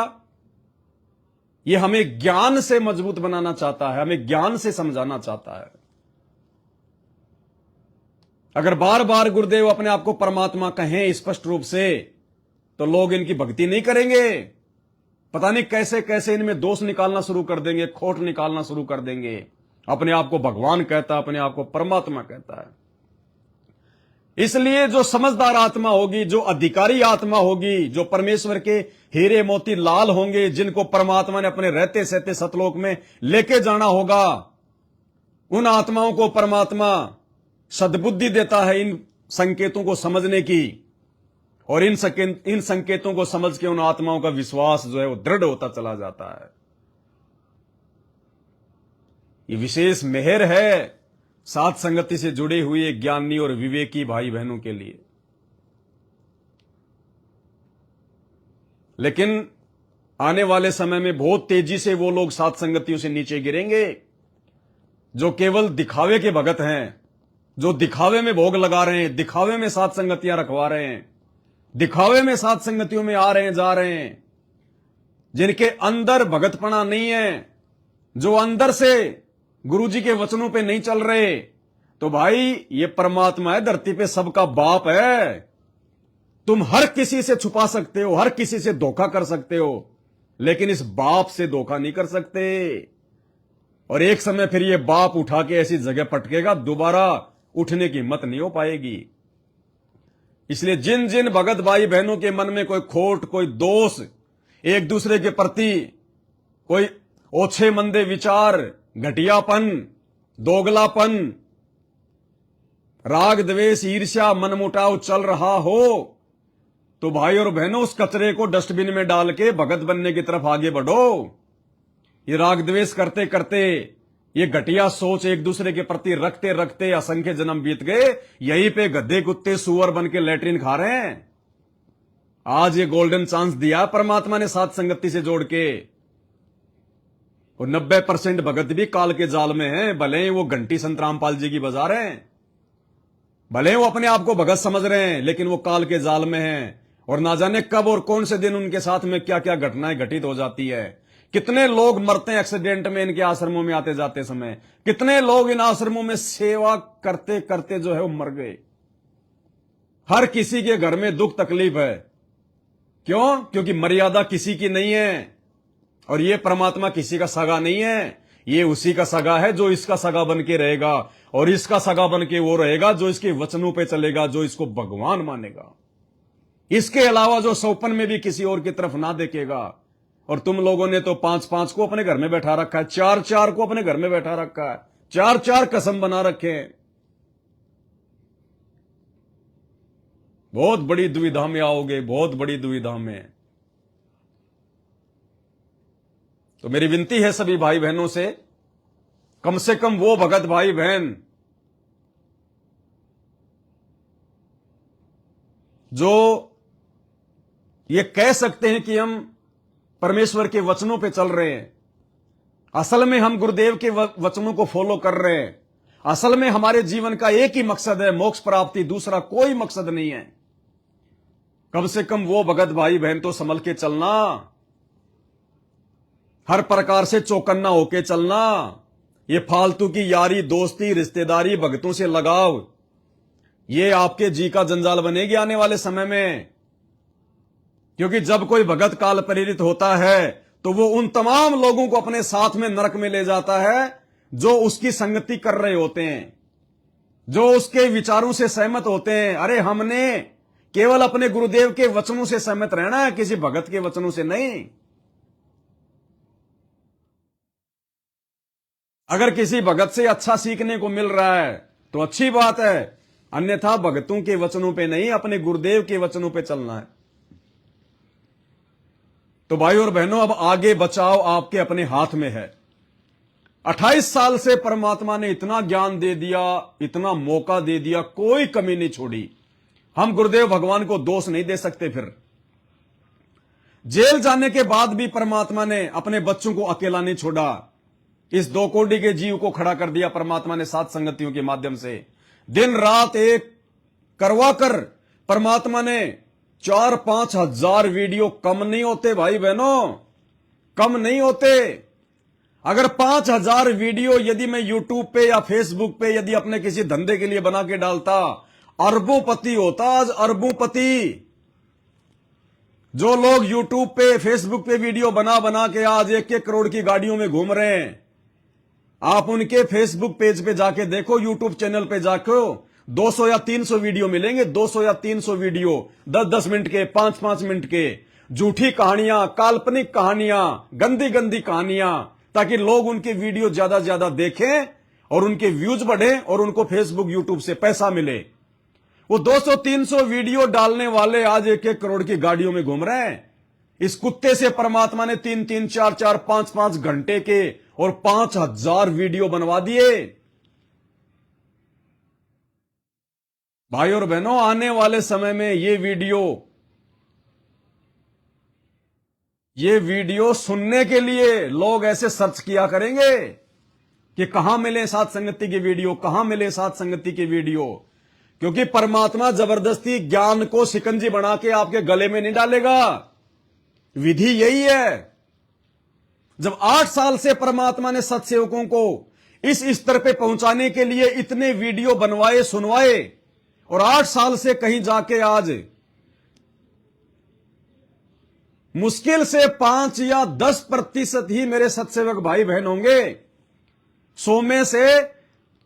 ये हमें ज्ञान से मजबूत बनाना चाहता है, हमें ज्ञान से समझाना चाहता है। अगर बार बार गुरुदेव अपने आप को परमात्मा कहें स्पष्ट रूप से, तो लोग इनकी भक्ति नहीं करेंगे। पता नहीं कैसे कैसे इनमें दोष निकालना शुरू कर देंगे, खोट निकालना शुरू कर देंगे। अपने आप को भगवान कहता, अपने आप को परमात्मा कहता है। इसलिए जो समझदार आत्मा होगी, जो अधिकारी आत्मा होगी, जो परमेश्वर के हीरे मोती लाल होंगे, जिनको परमात्मा ने अपने रहते सहते सतलोक में लेके जाना होगा, उन आत्माओं को परमात्मा सद्बुद्धि देता है इन संकेतों को समझने की, और इन संकेतों को समझ के उन आत्माओं का विश्वास जो है वो दृढ़ होता चला जाता है। ये विशेष मेहर है साथ संगति से जुड़े हुए ज्ञानी और विवेकी भाई बहनों के लिए। लेकिन आने वाले समय में बहुत तेजी से वो लोग साथ संगतियों से नीचे गिरेंगे जो केवल दिखावे के भगत हैं, जो दिखावे में भोग लगा रहे हैं, दिखावे में साथ संगतियां रखवा रहे हैं, दिखावे में साथ संगतियों में आ रहे हैं, जा रहे हैं, जिनके अंदर भगतपना नहीं है, जो अंदर से गुरुजी के वचनों पे नहीं चल रहे। तो भाई, ये परमात्मा है, धरती पे सबका बाप है। तुम हर किसी से छुपा सकते हो, हर किसी से धोखा कर सकते हो, लेकिन इस बाप से धोखा नहीं कर सकते। और एक समय फिर ये बाप उठा के ऐसी जगह पटकेगा, दोबारा उठने की हिम्मत नहीं हो पाएगी। इसलिए जिन जिन भगत भाई बहनों के मन में कोई खोट, कोई दोष, एक दूसरे के प्रति कोई ओछे मंदे विचार, घटियापन, दोगलापन, राग द्वेष, ईर्ष्या, मनमुटाव चल रहा हो, तो भाई और बहनों, उस कचरे को डस्टबिन में डाल के भगत बनने की तरफ आगे बढ़ो। ये राग द्वेष करते करते, ये घटिया सोच एक दूसरे के प्रति रखते रखते असंख्य जन्म बीत गए। यहीं पे गधे कुत्ते सुअर बन के लैट्रिन खा रहे हैं। आज ये गोल्डन चांस दिया परमात्मा ने साथ संगति से जोड़ के। और 90% भगत भी काल के जाल में हैं, भले ही वो घंटी संत रामपाल जी की बजा रहे हैं, भले ही वो अपने आप को भगत समझ रहे हैं, लेकिन वो काल के जाल में हैं। और ना जाने कब और कौन से दिन उनके साथ में क्या क्या घटनाएं घटित हो जाती है। कितने लोग मरते हैं एक्सीडेंट में इनके आश्रमों में आते जाते समय, कितने लोग इन आश्रमों में सेवा करते करते जो है वो मर गए। हर किसी के घर में दुख तकलीफ है। क्यों? क्योंकि मर्यादा किसी की नहीं है, और ये परमात्मा किसी का सगा नहीं है, ये उसी का सगा है जो इसका सगा बन के रहेगा, और इसका सगा बन के वो रहेगा जो इसके वचनों पे चलेगा, जो इसको भगवान मानेगा। इसके अलावा जो सौपन में भी किसी और की तरफ ना देखेगा। और तुम लोगों ने तो 5-5 को अपने घर में बैठा रखा है, 4-4 को अपने घर में बैठा रखा है, 4-4 कसम बना रखे हैं। बहुत बड़ी दुविधा में आओगे, बहुत बड़ी दुविधा में। तो मेरी विनती है सभी भाई बहनों से कम वो भगत भाई बहन जो ये कह सकते हैं कि हम परमेश्वर के वचनों पे चल रहे हैं, असल में हम गुरुदेव के वचनों को फॉलो कर रहे हैं, असल में हमारे जीवन का एक ही मकसद है मोक्ष प्राप्ति, दूसरा कोई मकसद नहीं है। कम से कम वो भगत भाई बहन तो संभल के चलना, हर प्रकार से चौकन्ना होके चलना। ये फालतू की यारी दोस्ती रिश्तेदारी भगतों से लगाव, ये आपके जी का जंजाल बनेगी आने वाले समय में। क्योंकि जब कोई भगत काल प्रेरित होता है तो वो उन तमाम लोगों को अपने साथ में नरक में ले जाता है जो उसकी संगति कर रहे होते हैं, जो उसके विचारों से सहमत होते हैं। अरे हमने केवल अपने गुरुदेव के वचनों से सहमत रहना है, किसी भगत के वचनों से नहीं। अगर किसी भगत से अच्छा सीखने को मिल रहा है तो अच्छी बात है, अन्यथा भगतों के वचनों पे नहीं, अपने गुरुदेव के वचनों पे चलना है। तो भाई और बहनों, अब आगे बचाव आपके अपने हाथ में है। 28 साल से परमात्मा ने इतना ज्ञान दे दिया, इतना मौका दे दिया, कोई कमी नहीं छोड़ी। हम गुरुदेव भगवान को दोष नहीं दे सकते। फिर जेल जाने के बाद भी परमात्मा ने अपने बच्चों को अकेला नहीं छोड़ा। इस 2 कोटि के जीव को खड़ा कर दिया परमात्मा ने सात संगतियों के माध्यम से। दिन रात एक करवा कर परमात्मा ने 4-5 हजार वीडियो, कम नहीं होते भाई बहनों, कम नहीं होते। अगर 5,000 वीडियो यदि मैं यूट्यूब पे या फेसबुक पे यदि अपने किसी धंधे के लिए बना के डालता, अरबोंपति होता आज, अरबोंपति। जो लोग यूट्यूब पे फेसबुक पे वीडियो बना बना के आज 1-1 करोड़ की गाड़ियों में घूम रहे हैं, आप उनके फेसबुक पेज पे जाके देखो, यूट्यूब चैनल पे जाके 200 या 300 वीडियो मिलेंगे। 200 या 300 वीडियो 10-10 मिनट के, 5-5 मिनट के, झूठी कहानियां, काल्पनिक कहानियां, गंदी गंदी कहानियां, ताकि लोग उनके वीडियो ज्यादा ज्यादा देखें और उनके व्यूज बढ़े और उनको फेसबुक यूट्यूब से पैसा मिले। वो 200-300 वीडियो डालने वाले आज 1-1 करोड़ की गाड़ियों में घूम रहे हैं। इस कुत्ते से परमात्मा ने 3-3, 4-4, 5-5 घंटे के और 5,000 वीडियो बनवा दिए। भाई और बहनों, आने वाले समय में ये वीडियो सुनने के लिए लोग ऐसे सर्च किया करेंगे कि कहां मिले सात संगति के वीडियो, कहां मिले सात संगति के वीडियो। क्योंकि परमात्मा जबरदस्ती ज्ञान को शिकंजी बना के आपके गले में नहीं डालेगा। विधि यही है। जब 8 साल से परमात्मा ने सत्सेवकों को इस स्तर पे पहुंचाने के लिए इतने वीडियो बनवाए, सुनवाए, और 8 साल से कहीं जाके आज मुश्किल से 5 या 10% ही मेरे सत्सेवक भाई बहन होंगे। 100 में से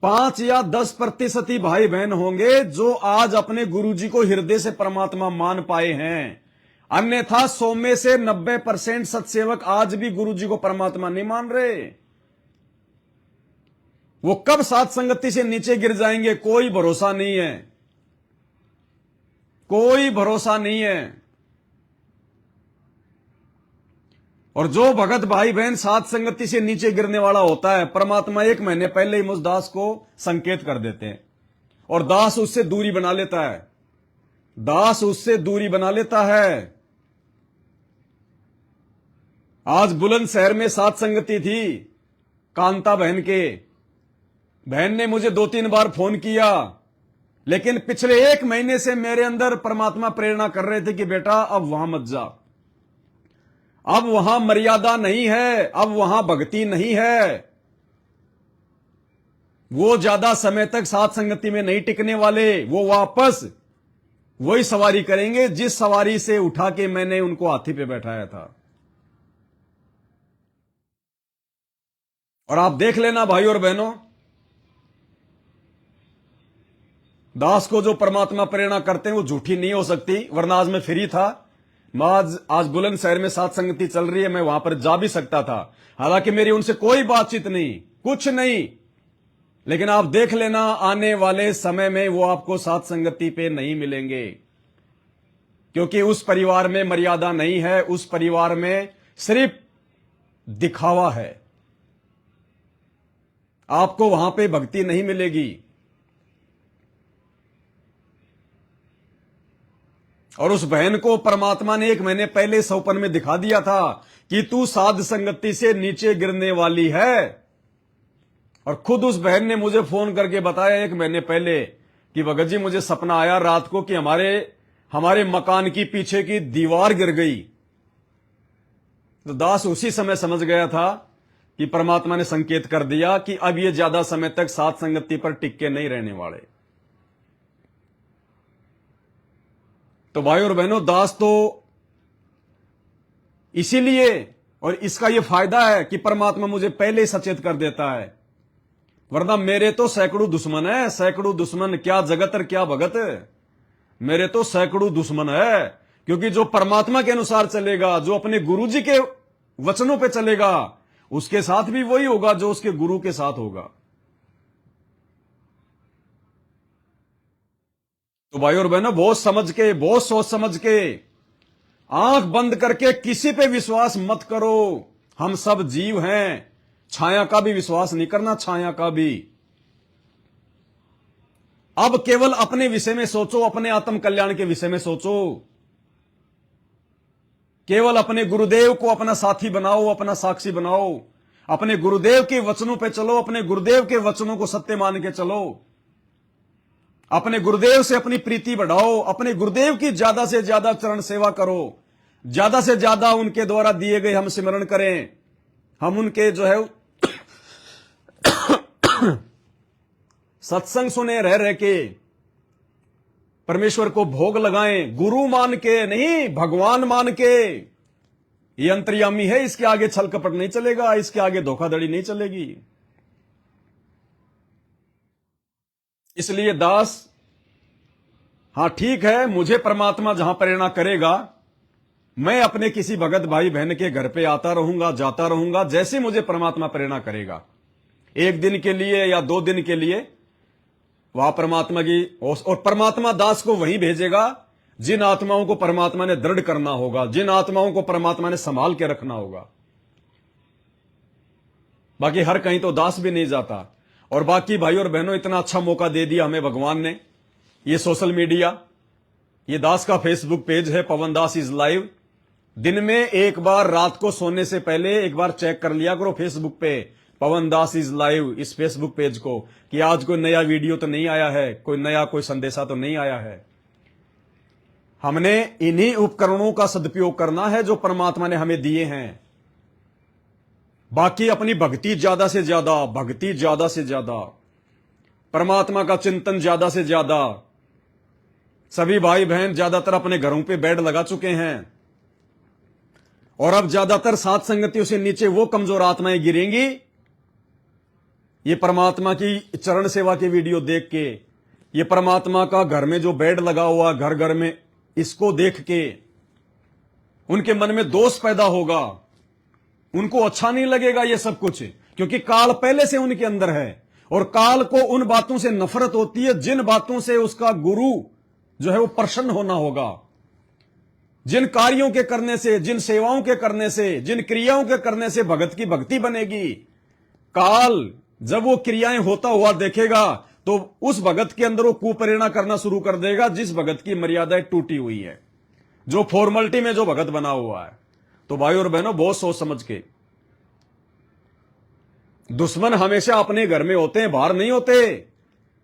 5 या 10% ही भाई बहन होंगे जो आज अपने गुरुजी को हृदय से परमात्मा मान पाए हैं। अन्यथा 100 में से 90% सत्सेवक आज भी गुरुजी को परमात्मा नहीं मान रहे। वो कब सात संगति से नीचे गिर जाएंगे, कोई भरोसा नहीं है, कोई भरोसा नहीं है। और जो भगत भाई बहन सात संगति से नीचे गिरने वाला होता है, परमात्मा 1 महीने पहले ही मुझ दास को संकेत कर देते हैं और दास उससे दूरी बना लेता है। दास उससे दूरी बना लेता है। आज बुलंदशहर में सात संगति थी कांता बहन के। बहन ने मुझे 2-3 बार फोन किया, लेकिन पिछले 1 महीने से मेरे अंदर परमात्मा प्रेरणा कर रहे थे कि बेटा अब वहां मत जा, अब वहां मर्यादा नहीं है, अब वहां भक्ति नहीं है। वो ज्यादा समय तक सात संगति में नहीं टिकने वाले, वो वापस वही सवारी करेंगे जिस सवारी से उठा के मैंने उनको हाथी पे बैठाया था। और आप देख लेना भाई और बहनों, दास को जो परमात्मा प्रेरणा करते हैं वो झूठी नहीं हो सकती, वरना आज मैं फ्री था। मैं आज बुलंदशहर में सात संगति चल रही है, मैं वहां पर जा भी सकता था। हालांकि मेरी उनसे कोई बातचीत नहीं, कुछ नहीं, लेकिन आप देख लेना आने वाले समय में वो आपको सात संगति पे नहीं मिलेंगे, क्योंकि उस परिवार में मर्यादा नहीं है, उस परिवार में सिर्फ दिखावा है। आपको वहां पे भक्ति नहीं मिलेगी। और उस बहन को परमात्मा ने 1 महीने पहले सौपन में दिखा दिया था कि तू साध संगति से नीचे गिरने वाली है। और खुद उस बहन ने मुझे फोन करके बताया 1 महीने पहले कि भगत जी मुझे सपना आया रात को कि हमारे मकान की पीछे की दीवार गिर गई। तो दास उसी समय समझ गया था कि परमात्मा ने संकेत कर दिया कि अब ये ज्यादा समय तक साथ संगति पर टिक के नहीं रहने वाले। तो भाई और बहनों, दास तो इसीलिए, और इसका यह फायदा है कि परमात्मा मुझे पहले ही सचेत कर देता है, वरना मेरे तो सैकड़ों दुश्मन है, सैकड़ों दुश्मन, क्या जगत और क्या भगत। मेरे तो सैकड़ों दुश्मन है, क्योंकि जो परमात्मा के अनुसार चलेगा, जो अपने गुरु जी के वचनों पे चलेगा, उसके साथ भी वही होगा जो उसके गुरु के साथ होगा। तो भाई और बहनों, बहुत समझ के, बहुत सोच समझ के, आंख बंद करके किसी पे विश्वास मत करो। हम सब जीव हैं, छाया का भी विश्वास नहीं करना, छाया का भी। अब केवल अपने विषय में सोचो, अपने आत्म कल्याण के विषय में सोचो। केवल अपने गुरुदेव को अपना साथी बनाओ, अपना साक्षी बनाओ, अपने गुरुदेव के वचनों पे चलो, अपने गुरुदेव के वचनों को सत्य मान के चलो, अपने गुरुदेव से अपनी प्रीति बढ़ाओ, अपने गुरुदेव की ज्यादा से ज्यादा चरण सेवा करो, ज्यादा से ज्यादा उनके द्वारा दिए गए हम स्मरण करें, हम उनके जो है सत्संग सुने रह रह के परमेश्वर को भोग लगाएं, गुरु मान के नहीं, भगवान मान के। ये अंतर्यामी है, इसके आगे छल कपट नहीं चलेगा, इसके आगे धोखाधड़ी नहीं चलेगी। इसलिए दास, हां ठीक है, मुझे परमात्मा जहां प्रेरणा करेगा, मैं अपने किसी भगत भाई बहन के घर पे आता रहूंगा, जाता रहूंगा, जैसे मुझे परमात्मा प्रेरणा करेगा। 1 दिन के लिए या 2 दिन के लिए वहां परमात्मा की, और परमात्मा दास को वहीं भेजेगा जिन आत्माओं को परमात्मा ने दृढ़ करना होगा, जिन आत्माओं को परमात्मा ने संभाल के रखना होगा। बाकी हर कहीं तो दास भी नहीं जाता। और बाकी भाई और बहनों, इतना अच्छा मौका दे दिया हमें भगवान ने, ये सोशल मीडिया, ये दास का फेसबुक पेज है, पवन दास इज लाइव। दिन में एक बार रात को सोने से पहले एक बार चेक कर लिया करो फेसबुक पे, पवन दास इज लाइव, इस फेसबुक पेज को, कि आज कोई नया वीडियो तो नहीं आया है, कोई संदेशा तो नहीं आया है। हमने इन्हीं उपकरणों का सदुपयोग करना है जो परमात्मा ने हमें दिए हैं। बाकी अपनी भक्ति ज्यादा से ज्यादा, भक्ति ज्यादा से ज्यादा, परमात्मा का चिंतन ज्यादा से ज्यादा। सभी भाई बहन ज्यादातर अपने घरों पे बेड लगा चुके हैं, और अब ज्यादातर सात संगतियों से नीचे वो कमजोर आत्माएं गिरेंगी ये परमात्मा की चरण सेवा की वीडियो देख के, ये परमात्मा का घर में जो बेड लगा हुआ घर घर में, इसको देख के उनके मन में दोष पैदा होगा, उनको अच्छा नहीं लगेगा ये सब कुछ, क्योंकि काल पहले से उनके अंदर है, और काल को उन बातों से नफरत होती है जिन बातों से उसका गुरु जो है वो प्रसन्न होना होगा। जिन कार्यों के करने से, जिन सेवाओं के करने से, जिन क्रियाओं के करने से भगत की भक्ति बनेगी, काल जब वो क्रियाएं होता हुआ देखेगा तो उस भगत के अंदर वो कुप्रेरणा करना शुरू कर देगा जिस भगत की मर्यादाएं टूटी हुई है, जो फॉर्मेलिटी में जो भगत बना हुआ है। तो भाई और बहनों, बहुत सोच समझ के। दुश्मन हमेशा अपने घर में होते हैं, बाहर नहीं होते।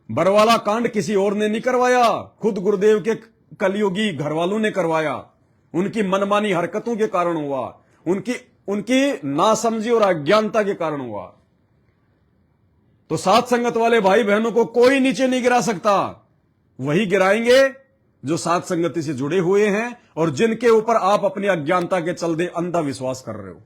बरवाला कांड किसी और ने नहीं करवाया, खुद गुरुदेव के कलयुगी घर वालों ने करवाया। उनकी मनमानी हरकतों के कारण हुआ, उनकी नासमझी और अज्ञानता के कारण हुआ। तो साथ संगत वाले भाई बहनों को कोई नीचे नहीं गिरा सकता। वही गिराएंगे जो साथ संगति से जुड़े हुए हैं और जिनके ऊपर आप अपनी अज्ञानता के चलते अंधा विश्वास कर रहे हो।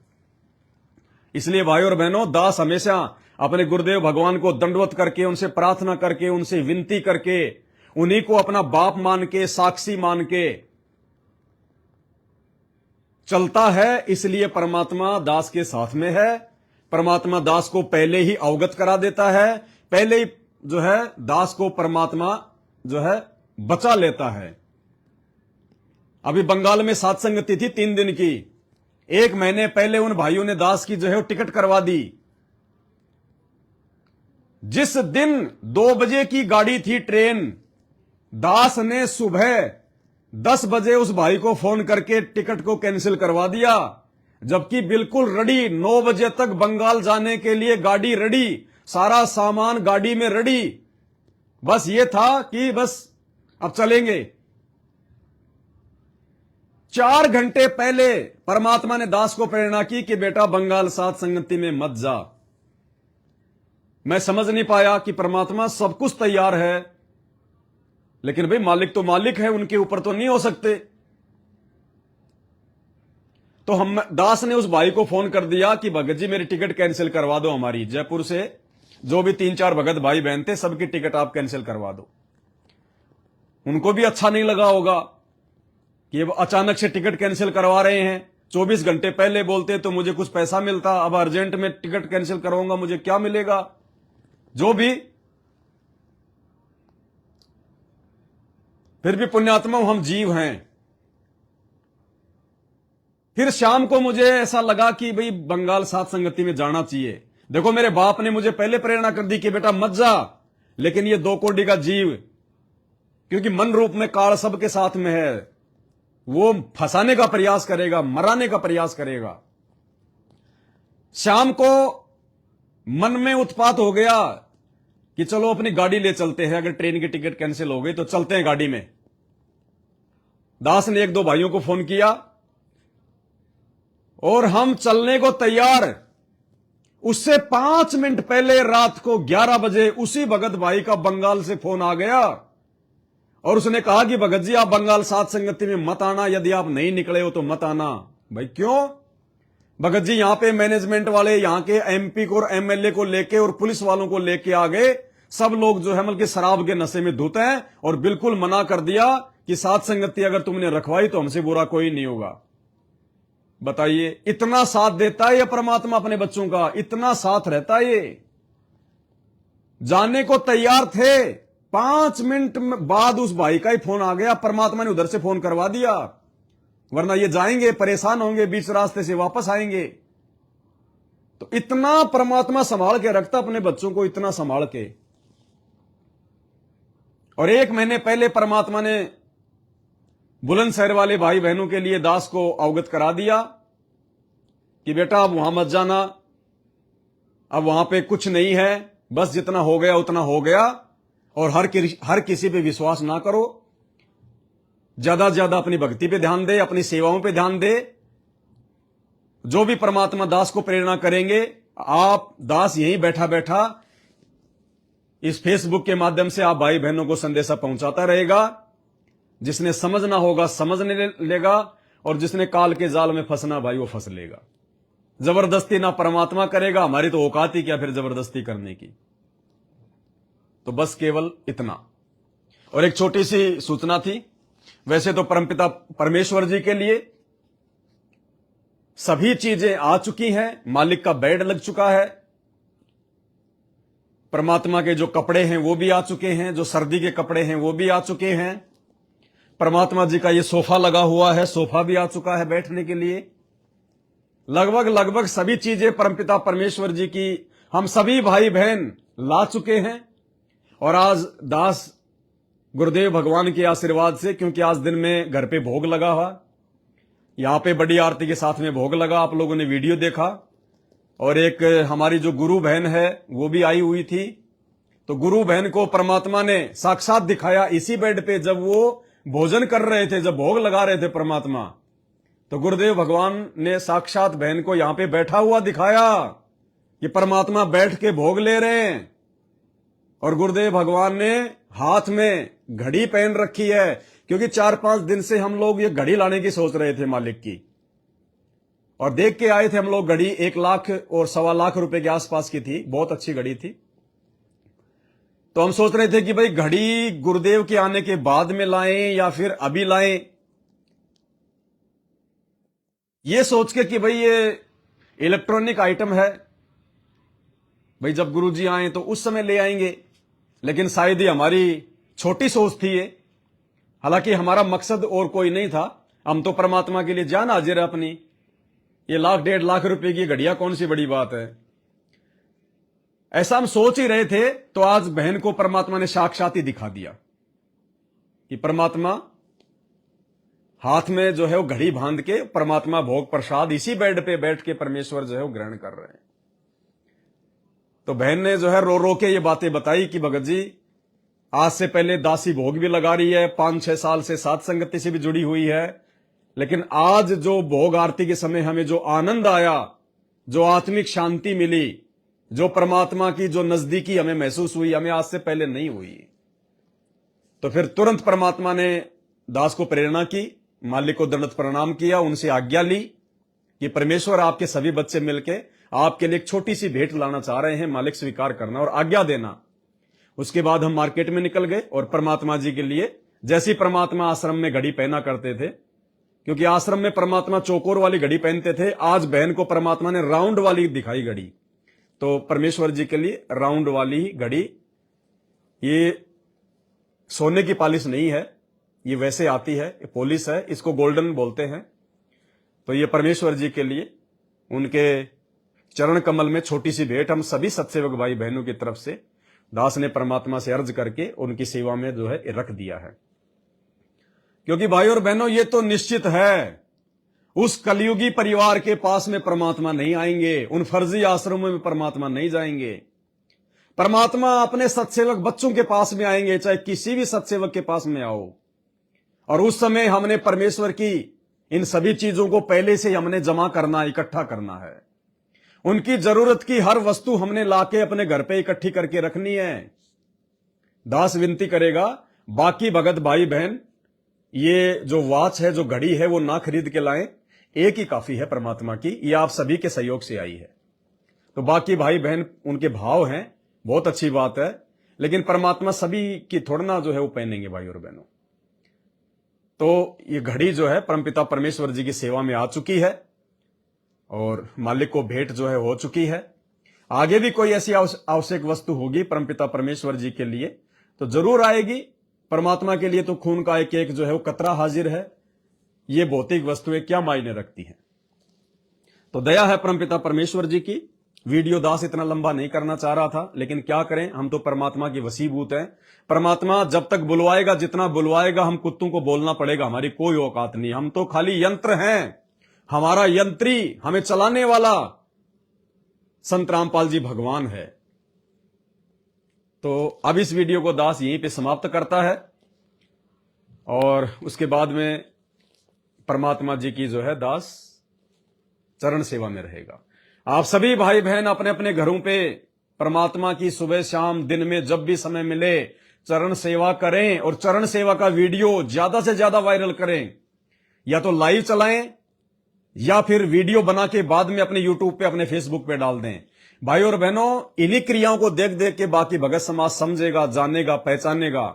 इसलिए भाई और बहनों, दास हमेशा अपने गुरुदेव भगवान को दंडवत करके, उनसे प्रार्थना करके, उनसे विनती करके, उन्हीं को अपना बाप मान के, साक्षी मान के चलता है। इसलिए परमात्मा दास के साथ में है। परमात्मा दास को पहले ही अवगत करा देता है, पहले ही जो है दास को परमात्मा जो है बचा लेता है। अभी बंगाल में सात संगति थी 3 दिन की। 1 महीने पहले उन भाइयों ने दास की जो है टिकट करवा दी। जिस दिन 2 बजे की गाड़ी थी ट्रेन, दास ने सुबह 10 बजे उस भाई को फोन करके टिकट को कैंसिल करवा दिया, जबकि बिल्कुल रेडी 9 बजे तक बंगाल जाने के लिए गाड़ी रेडी, सारा सामान गाड़ी में रेडी। बस ये था कि बस अब चलेंगे। 4 घंटे पहले परमात्मा ने दास को प्रेरणा की कि बेटा बंगाल सात संगति में मत जा। मैं समझ नहीं पाया कि परमात्मा सब कुछ तैयार है, लेकिन भाई मालिक तो मालिक है, उनके ऊपर तो नहीं हो सकते। तो हम दास ने उस भाई को फोन कर दिया कि भगत जी मेरी टिकट कैंसिल करवा दो, हमारी जयपुर से जो भी 3-4 भगत भाई बहन थे सबकी टिकट आप कैंसिल करवा दो। उनको भी अच्छा नहीं लगा होगा कि अब अचानक से टिकट कैंसिल करवा रहे हैं। 24 घंटे पहले बोलते तो मुझे कुछ पैसा मिलता, अब अर्जेंट में टिकट कैंसिल करवाऊंगा, मुझे क्या मिलेगा। जो भी, फिर भी पुण्यात्मा हम जीव हैं। फिर शाम को मुझे ऐसा लगा कि भाई बंगाल सात संगति में जाना चाहिए। देखो मेरे बाप ने मुझे पहले प्रेरणा कर दी कि बेटा मत जा, लेकिन ये 2 कोटि का जीव, क्योंकि मन रूप में काल सबके साथ में है, वो फंसाने का प्रयास करेगा, मराने का प्रयास करेगा। शाम को मन में उत्पात हो गया कि चलो अपनी गाड़ी ले चलते हैं, अगर ट्रेन की टिकट कैंसिल हो गई तो चलते हैं गाड़ी में। दास ने 1-2 भाइयों को फोन किया और हम चलने को तैयार। उससे 5 मिनट पहले रात को 11 बजे उसी भगत भाई का बंगाल से फोन आ गया और उसने कहा कि भगत जी आप बंगाल सात संगति में मत आना, यदि आप नहीं निकले हो तो मत आना। भाई क्यों? भगत जी यहां पे मैनेजमेंट वाले यहां के एमपी को और एमएलए को लेके और पुलिस वालों को लेके आ गए। सब लोग जो है बल्कि शराब के नशे में धुत हैं और बिल्कुल मना कर दिया कि सात संगति अगर तुमने रखवाई तो हमसे बुरा कोई नहीं होगा। बताइए, इतना साथ देता है ये परमात्मा अपने बच्चों का, इतना साथ रहता है ये। जाने को तैयार थे, 5 मिनट बाद उस भाई का ही फोन आ गया, परमात्मा ने उधर से फोन करवा दिया, वरना ये जाएंगे, परेशान होंगे, बीच रास्ते से वापस आएंगे। तो इतना परमात्मा संभाल के रखता अपने बच्चों को, इतना संभाल के। और 1 महीने पहले परमात्मा ने बुलंदशहर वाले भाई बहनों के लिए दास को अवगत करा दिया कि बेटा अब वहां मत जाना, अब वहां पे कुछ नहीं है, बस जितना हो गया उतना हो गया, और हर किसी पे विश्वास ना करो, ज्यादा से ज्यादा अपनी भक्ति पे ध्यान दे, अपनी सेवाओं पे ध्यान दे। जो भी परमात्मा दास को प्रेरणा करेंगे, आप दास यहीं बैठा बैठा इस फेसबुक के माध्यम से आप भाई बहनों को संदेशा पहुंचाता रहेगा। जिसने समझना होगा समझने लेगा, और जिसने काल के जाल में फंसना भाई वो फंस लेगा। जबरदस्ती ना परमात्मा करेगा, हमारी तो औकात ही क्या फिर जबरदस्ती करने की। तो बस केवल इतना। और एक छोटी सी सूचना थी, वैसे तो परमपिता परमेश्वर जी के लिए सभी चीजें आ चुकी हैं, मालिक का बेड लग चुका है, परमात्मा के जो कपड़े हैं वो भी आ चुके हैं, जो सर्दी के कपड़े हैं वो भी आ चुके हैं, परमात्मा जी का ये सोफा लगा हुआ है, सोफा भी आ चुका है बैठने के लिए। लगभग सभी चीजें परमपिता परमेश्वर जी की हम सभी भाई बहन ला चुके हैं। और आज दास गुरुदेव भगवान के आशीर्वाद से, क्योंकि आज दिन में घर पे भोग लगा हुआ, यहां पे बड़ी आरती के साथ में भोग लगा, आप लोगों ने वीडियो देखा, और एक हमारी जो गुरु बहन है वो भी आई हुई थी। तो गुरु बहन को परमात्मा ने साक्षात दिखाया इसी बेड पे, जब वो भोजन कर रहे थे, जब भोग लगा रहे थे परमात्मा, तो गुरुदेव भगवान ने साक्षात बहन को यहां पे बैठा हुआ दिखाया कि परमात्मा बैठ के भोग ले रहे हैं। और गुरुदेव भगवान ने हाथ में घड़ी पहन रखी है, क्योंकि 4-5 दिन से हम लोग ये घड़ी लाने की सोच रहे थे मालिक की, और देख के आए थे हम लोग घड़ी 1 लाख और 1.25 लाख रुपए के आसपास की थी, बहुत अच्छी घड़ी थी। तो हम सोच रहे थे कि भाई घड़ी गुरुदेव के आने के बाद में लाएं या फिर अभी लाएं, ये सोच के कि भाई ये इलेक्ट्रॉनिक आइटम है, भाई जब गुरुजी आए तो उस समय ले आएंगे। लेकिन शायद ही हमारी छोटी सोच थी ये, हालांकि हमारा मकसद और कोई नहीं था, हम तो परमात्मा के लिए जान हाजिर है अपनी। ये 1-1.5 लाख रुपए की घड़ियां कौन सी बड़ी बात है, ऐसा हम सोच ही रहे थे। तो आज बहन को परमात्मा ने साक्षात ही दिखा दिया कि परमात्मा हाथ में जो है वो घड़ी बांध के परमात्मा भोग प्रसाद इसी बेड पे बैठ के परमेश्वर जो है वो ग्रहण कर रहे हैं। तो बहन ने जो है रो रो के ये बातें बताई कि भगत जी, आज से पहले दासी भोग भी लगा रही है, 5-6 साल से सात संगति से भी जुड़ी हुई है, लेकिन आज जो भोग आरती के समय हमें जो आनंद आया, जो आत्मिक शांति मिली, जो परमात्मा की जो नजदीकी हमें महसूस हुई, हमें आज से पहले नहीं हुई। तो फिर तुरंत परमात्मा ने दास को प्रेरणा की, मालिक को दंडवत प्रणाम किया, उनसे आज्ञा ली कि परमेश्वर आपके सभी बच्चे मिलके आपके लिए एक छोटी सी भेंट लाना चाह रहे हैं, मालिक स्वीकार करना और आज्ञा देना। उसके बाद हम मार्केट में निकल गए और परमात्मा जी के लिए, जैसी परमात्मा आश्रम में घड़ी पहना करते थे, क्योंकि आश्रम में परमात्मा चौकोर वाली घड़ी पहनते थे, आज बहन को परमात्मा ने राउंड वाली दिखाई घड़ी। तो परमेश्वर जी के लिए राउंड वाली ही घड़ी, ये सोने की पॉलिश नहीं है, ये वैसे आती है, ये पॉलिश है, इसको गोल्डन बोलते हैं। तो ये परमेश्वर जी के लिए उनके चरण कमल में छोटी सी भेंट हम सभी सत्सेवक भाई बहनों की तरफ से दास ने परमात्मा से अर्ज करके उनकी सेवा में जो है रख दिया है। क्योंकि भाई और बहनों, ये तो निश्चित है, उस कलयुगी परिवार के पास में परमात्मा नहीं आएंगे, उन फर्जी आश्रमों में परमात्मा नहीं जाएंगे। परमात्मा अपने सत्सेवक बच्चों के पास में आएंगे, चाहे किसी भी सत्सेवक के पास में आओ। और उस समय हमने परमेश्वर की इन सभी चीजों को पहले से हमने जमा करना, इकट्ठा करना है। उनकी जरूरत की हर वस्तु हमने लाके अपने घर पे इकट्ठी करके रखनी है। दास विनती करेगा, बाकी भगत भाई बहन ये जो वॉच है, जो घड़ी है, वो ना खरीद के लाएं, एक ही काफी है परमात्मा की, ये आप सभी के सहयोग से आई है। तो बाकी भाई बहन उनके भाव हैं, बहुत अच्छी बात है, लेकिन परमात्मा सभी की थोड़ा ना जो है वो पहनेंगे भाई और बहनों। तो ये घड़ी जो है परमपिता परमेश्वर जी की सेवा में आ चुकी है और मालिक को भेंट जो है हो चुकी है। आगे भी कोई ऐसी आवश्यक वस्तु होगी परमपिता परमेश्वर जी के लिए तो जरूर आएगी। परमात्मा के लिए तो खून का एक एक जो है वो कतरा हाजिर है। ये भौतिक वस्तुएं क्या मायने रखती हैं। तो दया है परमपिता परमेश्वर जी की। वीडियो दास इतना लंबा नहीं करना चाह रहा था, लेकिन क्या करें, हम तो परमात्मा की वसीभूत हैं। परमात्मा जब तक बुलवाएगा, जितना बुलवाएगा, हम कुत्तों को बोलना पड़ेगा, हमारी कोई औकात नहीं। हम तो खाली यंत्र हैं। हमारा यंत्री, हमें चलाने वाला संत रामपाल जी भगवान है। तो अब इस वीडियो को दास यहीं पे समाप्त करता है और उसके बाद में परमात्मा जी की जो है दास चरण सेवा में रहेगा। आप सभी भाई बहन अपने अपने घरों पे परमात्मा की सुबह शाम दिन में जब भी समय मिले चरण सेवा करें और चरण सेवा का वीडियो ज्यादा से ज्यादा वायरल करें। या तो लाइव चलाएं या फिर वीडियो बना के बाद में अपने यूट्यूब पे, अपने फेसबुक पे डाल दें। भाई और बहनों, इन्हीं क्रियाओं को देख देख के बाकी भगत समाज समझेगा, जानेगा, पहचानेगा।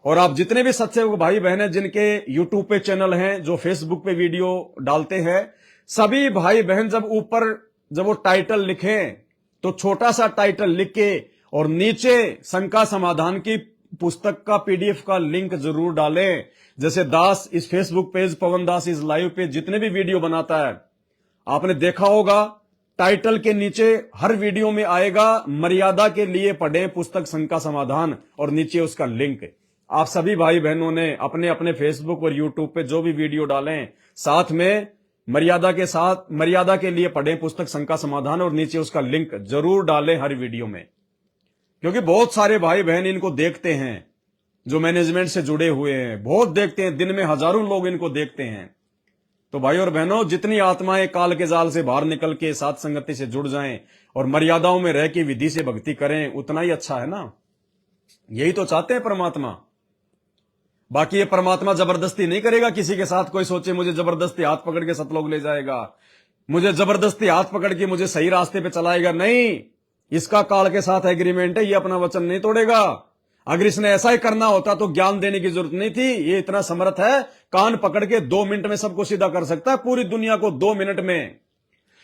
और आप जितने भी सत्सेवक भाई बहन हैं जिनके यूट्यूब पे चैनल हैं, जो फेसबुक पे वीडियो डालते हैं, सभी भाई बहन जब ऊपर जब वो टाइटल लिखें तो छोटा सा टाइटल लिख के और नीचे शंका समाधान की पुस्तक का पीडीएफ का लिंक जरूर डालें। जैसे दास इस फेसबुक पेज पवन दास इस लाइव पे जितने भी वीडियो बनाता है, आपने देखा होगा टाइटल के नीचे हर वीडियो में आएगा मर्यादा के लिए पढ़ें पुस्तक संघ का समाधान, और नीचे उसका लिंक। आप सभी भाई बहनों ने अपने अपने फेसबुक और यूट्यूब पे जो भी वीडियो डालें, साथ में मर्यादा के लिए पढ़ें पुस्तक संघ का समाधान और नीचे उसका लिंक जरूर डालें हर वीडियो में, क्योंकि बहुत सारे भाई बहन इनको देखते हैं, जो मैनेजमेंट से जुड़े हुए हैं, बहुत देखते हैं, दिन में हजारों लोग इनको देखते हैं। तो भाई और बहनों, जितनी आत्माएं काल के जाल से बाहर निकल के साथ संगति से जुड़ जाएं और मर्यादाओं में रह के विधि से भक्ति करें, उतना ही अच्छा है ना। यही तो चाहते हैं परमात्मा। बाकी ये परमात्मा जबरदस्ती नहीं करेगा किसी के साथ। कोई सोचे मुझे जबरदस्ती हाथ पकड़ के सतलोक ले जाएगा, मुझे जबरदस्ती हाथ पकड़ के मुझे सही रास्ते पे चलाएगा, नहीं। इसका काल के साथ एग्रीमेंट है, ये अपना वचन नहीं तोड़ेगा। अगर इसने ऐसा ही करना होता तो ज्ञान देने की जरूरत नहीं थी। ये इतना समर्थ है, कान पकड़ के 2 मिनट में सबको सीधा कर सकता है, पूरी दुनिया को 2 मिनट में।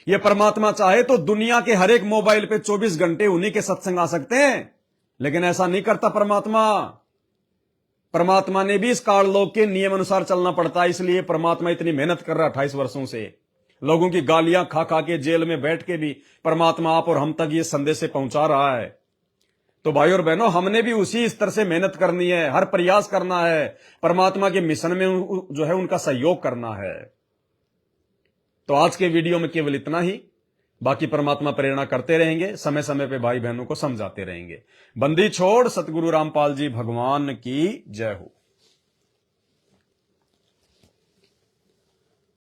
ये परमात्मा चाहे तो दुनिया के हर एक मोबाइल पे 24 घंटे उन्हीं के सत्संग आ सकते हैं, लेकिन ऐसा नहीं करता परमात्मा। परमात्मा ने भी इस काललोक के नियम अनुसार चलना पड़ता है, इसलिए परमात्मा इतनी मेहनत कर रहा है 28 वर्षों से। लोगों की गालियां खा खा के जेल में बैठ के भी परमात्मा आप और हम तक ये संदेश से पहुंचा रहा है। तो भाई और बहनों, हमने भी उसी स्तर से मेहनत करनी है, हर प्रयास करना है, परमात्मा के मिशन में जो है उनका सहयोग करना है। तो आज के वीडियो में केवल इतना ही। बाकी परमात्मा प्रेरणा करते रहेंगे, समय समय पे भाई बहनों को समझाते रहेंगे। बंदी छोड़ सतगुरु रामपाल जी भगवान की जय हो।